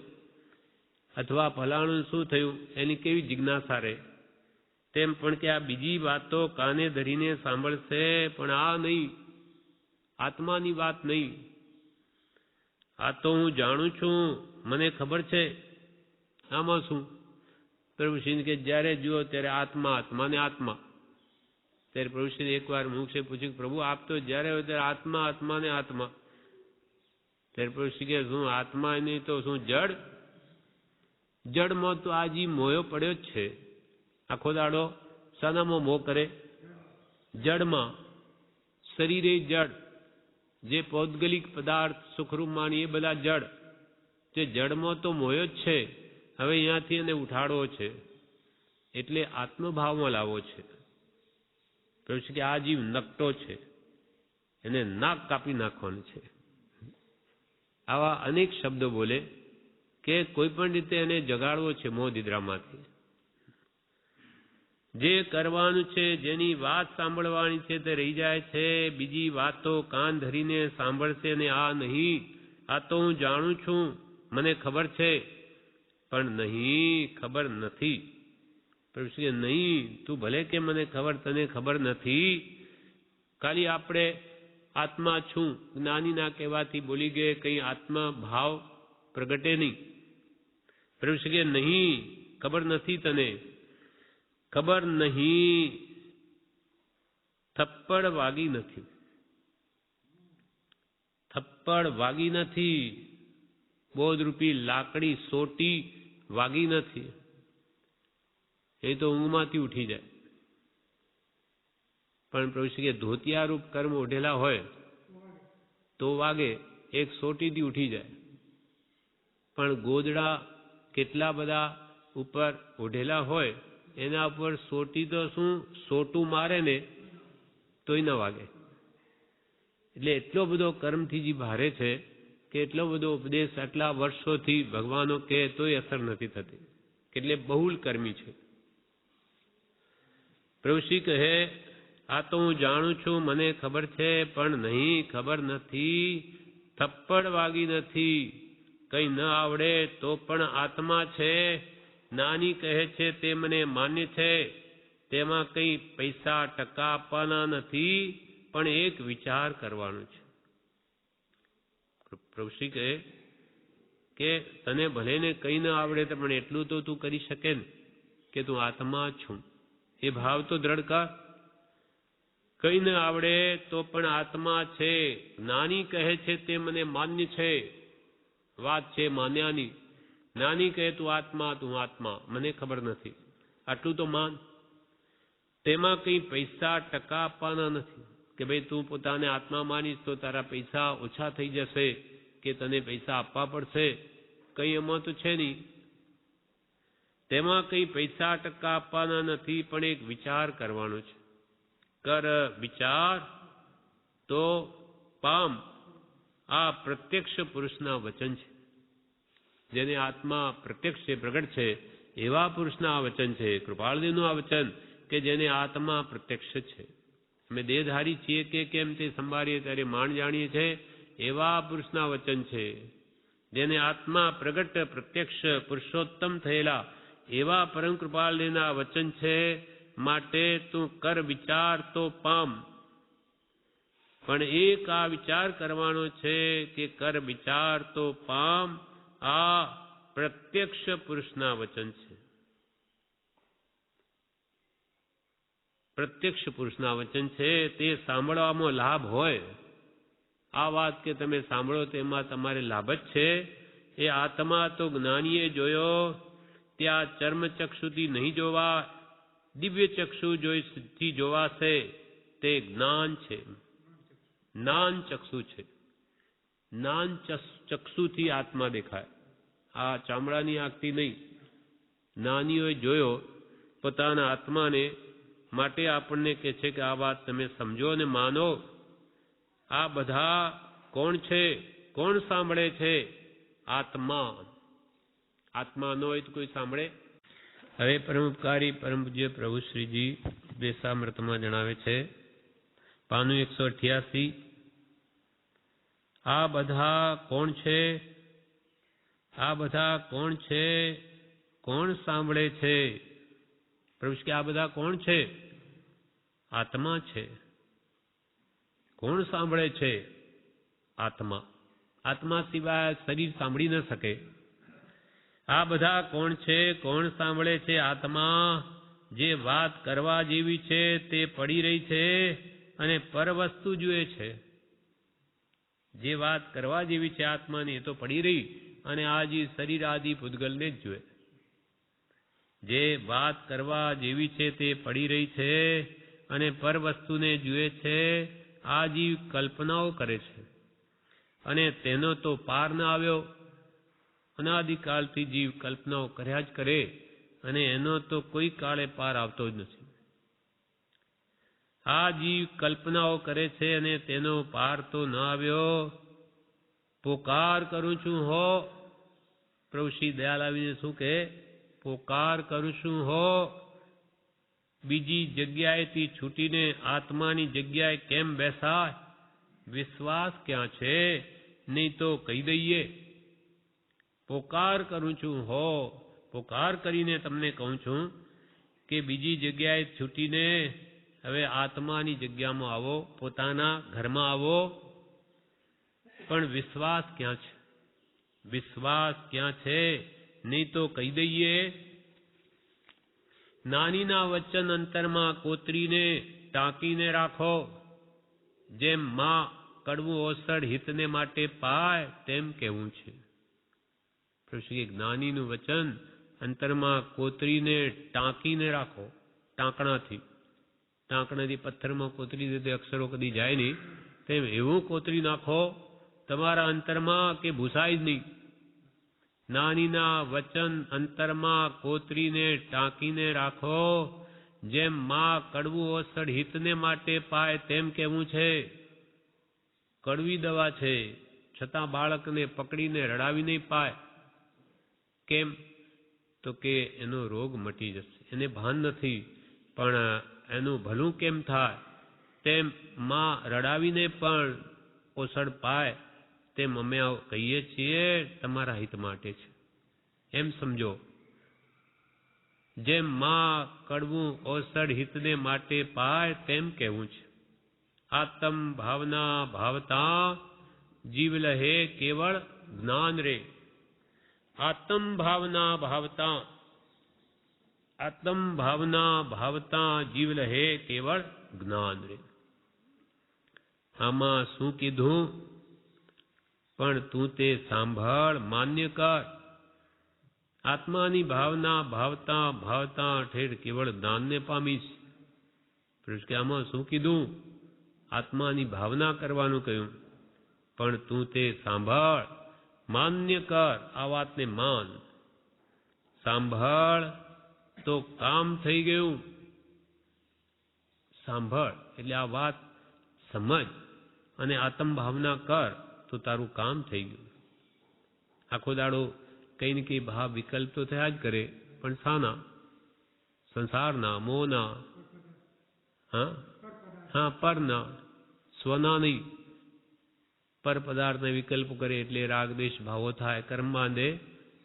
અથવા ફલાણું શું થયું એની કેવી જિજ્ઞાસા રહે. તેમ પણ કે આ બીજી વાતો કાને ધરીને સાંભળશે, પણ આ નહીં, આત્માની વાત નહીં. આ તો હું જાણું છું, મને ખબર છે. આમાં શું? પ્રભુશ્રી કે જ્યારે જુઓ ત્યારે આત્મા, આત્મા ને આત્મા. ત્યારે પ્રભુશ્રી એકવાર મુક્ષે પૂછ્યું, પ્રભુ આપ તો જ્યારે હોય ત્યારે આત્મા, આત્મા ને આત્મા. ત્યારે પ્રભુશ્રી કે શું આત્મા નહીં તો શું જડ? જડમાં તો આ જી મોયો પડ્યો જ છે. આખો દાડો શાનામાં મોહ કરે? જડમાં. શરીરે જડ, જે પૌદ્ગલિક પદાર્થ સુખરૂપ માની એ બધા જડ. જે જડમાં તો મોયો જ છે. હવે અહીંયાથી એને ઉઠાડવો છે, એટલે આત્મભાવમાં લાવવો છે. પ્રભુ કે આ જીવ નકટો છે, એને નાક કાપી નાખવાનું છે. આવા અનેક શબ્દો બોલે કે કોઈ પણ રીતે એને જગાડવો છે મોહ નિદ્રામાંથી. જે કરવાનું છે, જેની વાત સાંભળવાની છે તે રહી જાય છે. બીજી વાતો કાન ધરીને સાંભળશે ને આ નહીં. આ તો હું જાણું છું, મને ખબર છે, પણ નહીં, ખબર નથી. પ્રભુ નહીં, તું ભલે કે મને ખબર, તને ખબર નથી. ખાલી આપણે આત્મા છું જ્ઞાની ના કહેવાથી બોલી ગયે, કંઈ આત્મા ભાવ પ્રગટે નહીં. પ્રભુ કે નહીં, ખબર નથી તને, ખબર નહીં. થપ્પડ વાગી નથી, થપ્પડ વાગી નથી. બોધરૂપી લાકડી સોટી વાગી નથી. એ તો ઊંઘમાંથી ઉઠી જાય. પણ પ્રભુ કે ધોતિયારૂપ કર્મ ઓઢેલા હોય તો વાગે, એક સોટીથી ઉઠી જાય. પણ ગોદડા કેટલા બધા ઉપર ઓઢેલા હોય, એના ઉપર સોટી તો શું સોટું મારે ને તોય ન વાગે. એટલે એટલો બધો કર્મથી જે ભારે છે કે એટલો બધો ઉપદેશ આટલા વર્ષોથી ભગવાનો કહે તોય અસર નથી થતી. એટલે બહુલ કર્મી છે. પ્રભુશ્રી કહે આ તો હું જાણું છું, મને ખબર છે, પણ નહીં, ખબર નથી. થપ્પડ વાગી નથી. કંઈ ન આવડે તો પણ આત્મા છે. નાની કહે છે તે મને માન્ય છે. તેમાં કંઈ પૈસા ટકા આપવાના નથી, પણ એક વિચાર કરવાનો છે. પ્રભુશ્રી કહે કે તને ભલે ને કંઈ ન આવડે પણ એટલું તો તું કરી શકે ને કે તું આત્મા છું. એ ભાવ તો દ્રઢ કર. કંઈ ન આવડે તો પણ આત્મા છે. નાની કહે છે તે મને માન્ય છે. વાત છે માન્યાની. નાની કહે તું આત્મા, મને ખબર નથી, આટલું તો માન. તેમાં કંઈ પૈસા ટકા આપવાના નથી કે ભાઈ તું પોતાને આત્મા માનીશ તો તારા પૈસા ઓછા થઈ જશે કે તને પૈસા આપવા પડશે. કંઈ એમાં તો છે નહીં. તેમાં કંઈ પૈસા ટકા આપવાના નથી, પણ એક વિચાર કરવાનો છે. કર વિચાર તો પામ, આ પ્રત્યક્ષ પુરુષના વચન છે. જેને આત્મા પ્રત્યક્ષ છે, પ્રગટ છે, એવા પુરુષના આ વચન છે. કૃપાળદેવનું આ વચન કે જેને આત્મા પ્રત્યક્ષ છે. અમે દેહધારી છીએ કે કેમ તે સંભાળીએ ત્યારે માણ જાણીએ છે, એવા પુરુષના વચન છે. જેને આત્મા પ્રગટ પ્રત્યક્ષ પુરુષોત્તમ થયેલા એવા પરમ કૃપાળદેવના વચન છે. માટે તું કર વિચાર તો પામ. પણ એક આ વિચાર કરવાનો છે કે કર વિચાર તો પામ, આ પ્રત્યક્ષ પુરુષના વચન છે. પ્રત્યક્ષ પુરુષના વચન છે. તે સાંભળવામાં લાભ હોય. આ વાત કે તમે સાંભળો તેમાં તમારે લાભ જ છે. એ આત્મા તો જ્ઞાનીએ જોયો, ત્યાં ચર્મચક્ષુથી નહીં જોવા, દિવ્ય ચક્ષુ જોઈથી જોવાશે. તે જ્ઞાન છે, જ્ઞાન ચક્ષુ છે. જ્ઞાન ચક્ષુથી આત્મા દેખાય, આ ચામડાની આંખથી નહીં. જ્ઞાનીઓએ જોયો પોતાના આત્માને, માટે આપણને કહે છે કે આ વાત તમે સમજો અને માનો. આ બધા કોણ છે? કોણ સાંભળે છે? આત્મા. આત્મા ન હોય તો કોઈ સાંભળે? હવે પરમ ઉપકારી પરમ પૂજ્ય પ્રભુ શ્રીજી દેશામૃતમાં જણાવે છે, પાનું 188. આ બધા કોણ છે? આ બધા કોણ છે? કોણ સાંભળે છે? પ્રભુ કે આ બધા કોણ છે? આત્મા છે. કોણ સાંભળે છે? આત્મા. આત્મા સિવાય શરીર સાંભળી ન શકે. આ બધા કોણ છે? કોણ સાંભળે છે? આત્મા. જે વાત કરવા જેવી છે તે પડી રહી છે અને પર વસ્તુ જુએ છે. જે વાત કરવા જેવી છે આત્માની એ તો પડી રહી અને આ જે શરીર આદિ પૂતગલને જ જુએ. જે વાત કરવા જેવી છે તે પડી રહી છે અને પર વસ્તુને જુએ છે. આ જીવ કલ્પનાઓ કરે છે અને તેનો તો પાર ન આવ્યો. અનાદિકાળથી જીવ કલ્પનાઓ કર્યા જ કરે અને એનો તો કોઈ કાળે પાર આવતો જ નથી. આ જીવ કલ્પનાઓ કરે છે અને તેનો પાર તો ન આવ્યો. પોકાર કરું છું હો. પ્રભુ શ્રી દયાલ આવીને શું કહે? પોકાર કરું છું હો. બીજી જગ્યાએથી છૂટીને આત્માની જગ્યાએ કેમ બેસાય? વિશ્વાસ ક્યાં છે? નહીં તો કહી દઈએ. પોકાર કરું છું હો. પોકાર કરીને તમને કહું છું કે બીજી જગ્યાએ છૂટીને હવે આત્માની જગ્યામાં આવો, પોતાના ઘરમાં આવો. પણ વિશ્વાસ ક્યાં છે? વિશ્વાસ ક્યાં છે? નહીં તો કહી દઈએ. નાનીના વચન અંતરમાં કોતરીને ટાંકીને રાખો. જેમ માં કડવું ઓસડ હિતને માટે પાય તેમ કહેવું છે. શ્રી જ્ઞાનીનું વચન અંતરમાં કોતરીને ટાંકીને રાખો. ટાંકણાથી પથ્થરમાં કોતરી દે અક્ષરો કદી જાય નહીં, તેમ એવું કોતરી નાખો તમારા અંતરમાં કે ભૂસાય જ નહીં. નાનીના વચન અંતરમાં કોતરીને ટાંકીને રાખો. જેમ માં કડવું ઓસડ હિતને માટે પાય તેમ કહેવું છે. કડવી દવા છે છતાં બાળકને પકડીને રડાવી નહીં પાય. કેમ? તો કે એનો રોગ મટી જશે. એને ભાન નથી, પણ એનું ભલું કેમ થાય તેમ માં રડાવીને પણ ઓસડ પાય. તેમ અમે કહીએ છીએ તમારા હિત માટે છે, એમ સમજો. જેમ માં કડવું ઓસડ હિતને માટે પાય તેમ કહેવું છે. આત્મ ભાવના ભાવતા જીવ લહે કેવળ જ્ઞાન રે. આત્મ ભાવના ભાવતા, આત્મ ભાવના ભાવતા જીવ લહે કેવળ જ્ઞાન રે. આમાં શું કીધું? પણ તું તે સાંભળ, માન્ય કર. આત્માની ભાવના ભાવતા ભાવતા ઠેર કેવળ જ્ઞાનને પામીશ. કે આમાં શું કીધું? આત્માની ભાવના કરવાનું કહ્યું, પણ તું તે સાંભળ, માન્ય કર. આ વાતને માન. સાંભળ તો કામ થઈ ગયું. સાંભળ એટલે આ વાત સમજ અને આત્મ ભાવના કર તો તારું કામ થઈ ગયું. આખો દાડો કઈ ને કઈ ભાવ વિકલ્પ તો થયા જ કરે, પણ શાના? સંસારના, મોહના, હા પરના, સ્વના નહીં. પર પદાર્થને વિકલ્પ કરે એટલે રાગ દ્વેષ ભાવો થાય, કર્મ બાંધે.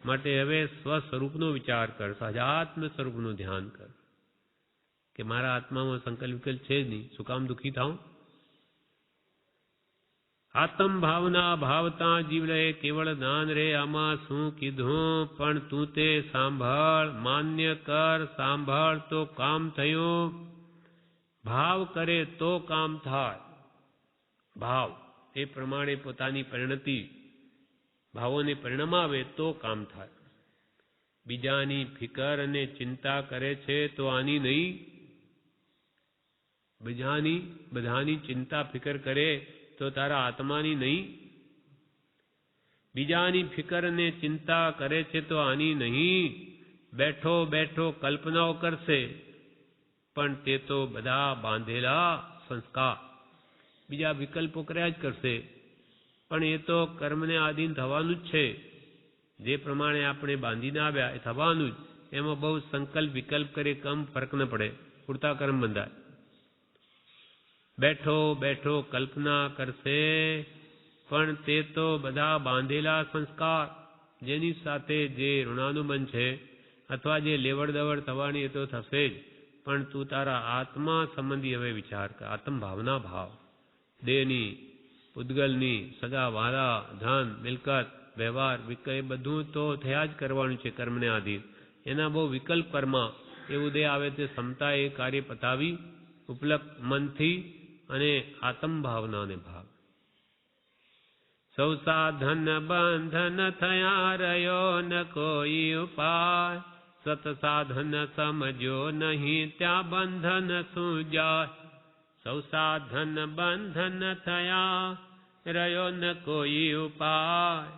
માટે હવે સ્વ સ્વરૂપનો વિચાર કર, સહજાત્મ સ્વરૂપનું ધ્યાન કર કે મારા આત્મામાં સંકલ્પ વિકલ્પ છે જ નહીં, શું કામ દુઃખી થાઉં? આત્મ ભાવના ભાવતા જીવ રહે કેવળ દાન રે. આમાં શું કીધું? પણ તું તે સાંભળ, માન્ય કર. સાંભળ તો કામ થયું. ભાવ કરે તો કામ થાય. ભાવ એ પ્રમાણે પોતાની પરિણતિ, ભાવોને પરિણામ આવે તો કામ થાય. બીજાની ફિકર અને ચિંતા કરે છે તો આની નહીં. બધાની ચિંતા ફિકર કરે તો તારા આત્માની નહીં. બીજાની ફિકર અને ચિંતા કરે છે તો આની નહીં. બેઠો બેઠો કલ્પનાઓ કરશે, પણ તે તો બધા બાંધેલા સંસ્કાર, બીજા વિકલ્પો કર્યા જ કરશે. પણ એ તો કર્મને આધીન થવાનું જ છે. જે પ્રમાણે આપણે બાંધીને આવ્યા એ થવાનું જ. એમાં બહુ સંકલ્પ વિકલ્પ કરે કમ ફરક ન પડે, પૂરતા કર્મ બંધાય. બેઠો બેઠો કલ્પના કરશે, પણ તે તો બધા બાંધેલા સંસ્કાર, જેની સાથે જે ઋણાનુબંધ છે અથવા જે લેવડ દેવડ થવાની એ તો થશે જ. પણ તું તારા આત્મા સંબંધી હવે વિચાર કર. આત્મ ભાવના ભાવ, દેહની, પૂતગલની, સગા વાલા, ધન, મિલકત, વ્યવહાર, વિકલ્પ બધું તો થયા જ કરવાનું છે કર્મને આધીન. એના બહુ વિકલ્પ કર્મ, એવું દેહ આવે તે ક્ષમતા એ કાર્ય પતાવી ઉપલબ્ધ મનથી અને આત્મ ભાવનાને ભાવ. સૌ સાધન બંધન થયા, રહ્યો ન કોઈ ઉપાય. સત સાધન સમજો નહીં, ત્યાં બંધન શું જાય. સૌ સાધન બંધન થયા, રહ્યો ન કોઈ ઉપાય.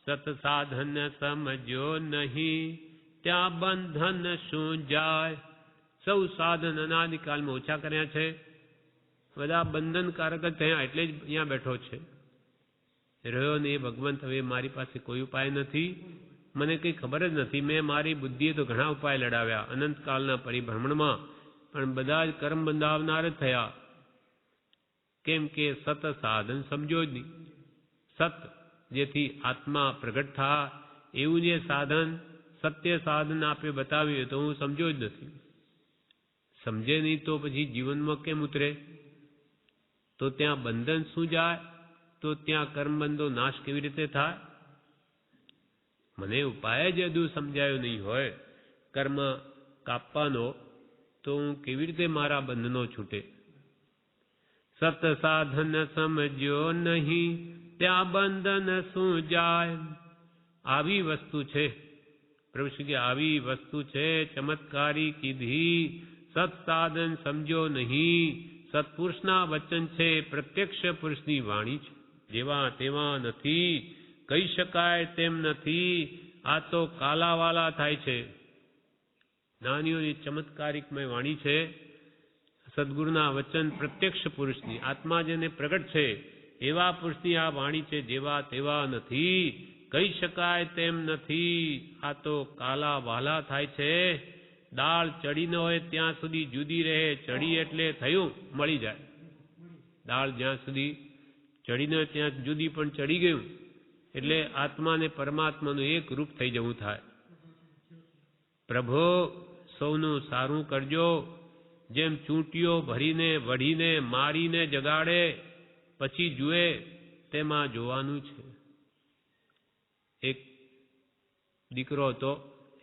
સત સાધન સમજો નહીં, ત્યાં બંધન શું જાય. સૌ સાધન અનાદિકાળમાં ઓછા કર્યા છે, બધા બંધનકારક જ થયા, એટલે જ અહીંયા બેઠો છે. રહ્યો ને ભગવંત હવે મારી પાસે કોઈ ઉપાય નથી, મને કંઈ ખબર જ નથી. મેં મારી બુદ્ધિએ તો ઘણા ઉપાય લડાવ્યા અનંતકાળના પરિભ્રમણમાં, પણ બધા જ કર્મ બંધાવનાર જ થયા. કેમ કે સત સાધન સમજો જ નહીં. સત જેથી આત્મા પ્રગટ થાય એવું જે સાધન, સત્ય સાધન આપે બતાવ્યું તો હું સમજો જ નથી. સમજે નહીં તો પછી જીવનમાં કેમ ઉતરે? તો ત્યાં બંધન શું જાય? તો ત્યાં કર્મબંધો નાશ કેવી રીતે થાય? મને ઉપાય જ હજુ સમજાયો નહીં હોય કર્મ કાપવાનો, તો હું કેવી રીતે મારા બંધનો છૂટે? સત સાધન સમજ્યો નહીં, ત્યાં બંધન શું જાય. આવી વસ્તુ છે, પ્રભુ શ્રી આવી વસ્તુ છે ચમત્કારી કીધી. સત સાધન સમજો નહીં, સત્પુરુષના વચન છે, પ્રત્યક્ષ પુરુષની વાણી છે. જેવા તેવા નથી, કહી શકાય તેમ નથી. આ તો કાલાવાલા થાય છે. જ્ઞાનીઓની ચમત્કારિકમય વાણી છે, સદગુરુના વચન પ્રત્યક્ષ પુરુષની, આત્મા જેને પ્રગટ છે એવા પુરુષની આ વાણી છે. જેવા તેવા નથી, કહી શકાય તેમ નથી. આ તો કાલા વાલા થાય છે. દાળ ચડી ન હોય ત્યાં સુધી જુદી રહે, ચડી એટલે થયું મળી જાય. દાળ જ્યાં સુધી ચડી ન હોય ત્યાં જુદી, પણ ચડી ગયું એટલે આત્મા ને પરમાત્માનું એક રૂપ થઈ જવું થાય. પ્રભુ સૌનું સારું કરજો, જેમ ચૂંટીઓ ભરીને વઢીને મારીને જગાડે પછી જુએ તેમાં જોવાનું છે. એક દીકરો હતો,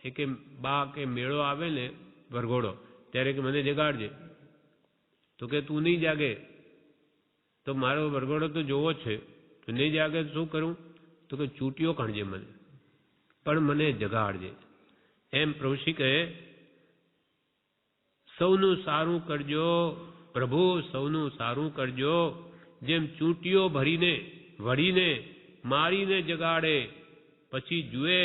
એ કે બા કે મેળો આવે ને વરઘોડો, ત્યારે કે મને જગાડજે. તો કે તું નહીં જાગે તો મારો વરઘોડો તો જોવો છે, તું નહીં જાગે તો શું કરું? તો કે ચૂંટીઓ કાઢજે મને, પણ મને જગાડજે. એમ પ્રભુશ્રી કહે સૌનું સારું કરજો, પ્રભુ સૌનું સારું કરજો, જેમ ચૂંટીઓ ભરીને વળીને મારીને જગાડે પછી જુએ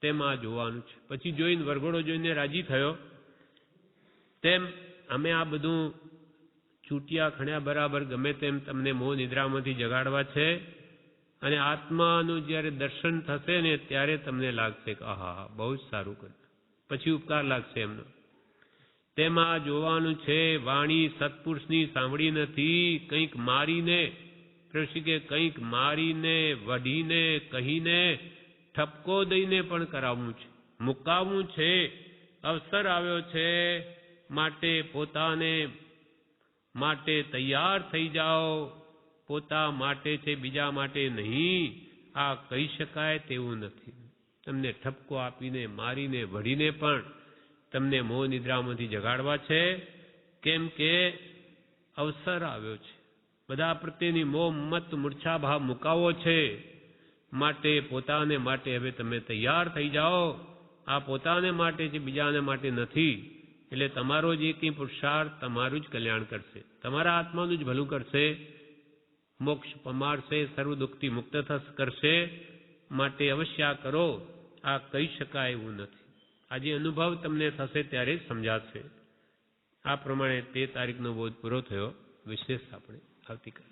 તેમાં જોવાનું છે. પછી જોઈને વરઘોડો જોઈને રાજી થયો. તેમ અમે આ બધું ચૂંટિયા ખણ્યા બરાબર ગમે તેમ તમને મોહ નિદ્રામાંથી જગાડવા છે, અને આત્માનું જ્યારે દર્શન થશે ને ત્યારે તમને લાગશે કે આહા બહુ જ સારું કર્યું. પછી ઉપકાર લાગશે એમનો. તેમાં જોવાનું છે વાણી સત્પુરુષની સાંભળી નથી, કંઈક મારીને કે કંઈક મારીને વઢીને કહીને ઠપકો દઈને પણ કરાવવું છે, મુકાવવું છે. અવસર આવ્યો છે માટે પોતાને માટે તૈયાર થઈ જાઓ. પોતા માટે છે, બીજા માટે નહીં. આ કહી શકાય તેવું નથી. તમને ઠપકો આપીને મારીને વઢીને પણ તમને મોહ નિદ્રામાંથી જગાડવા છે. કેમ કે અવસર આવ્યો છે. બધા પ્રત્યેની મોહ મત મૂર્છા ભાવ મુકાવો છે. માટે પોતાને માટે હવે તમે તૈયાર થઈ જાઓ. આ પોતાને માટે છે, બીજાને માટે નથી. એટલે તમારો જે કંઈ પુરુષાર્થ તમારું જ કલ્યાણ કરશે, તમારા આત્માનું જ ભલું કરશે, મોક્ષ પમાડશે, સર્વ દુઃખથી મુક્ત કરશે. માટે અવશ્ય આ કરો. આ કહી શકાય એવું નથી. આજે અનુભવ તમને થશે ત્યારે જ સમજાશે. આ પ્રમાણે 13 તારીખનો બોધ પૂરો થયો. વિશેષ આપણે આવતીકાલે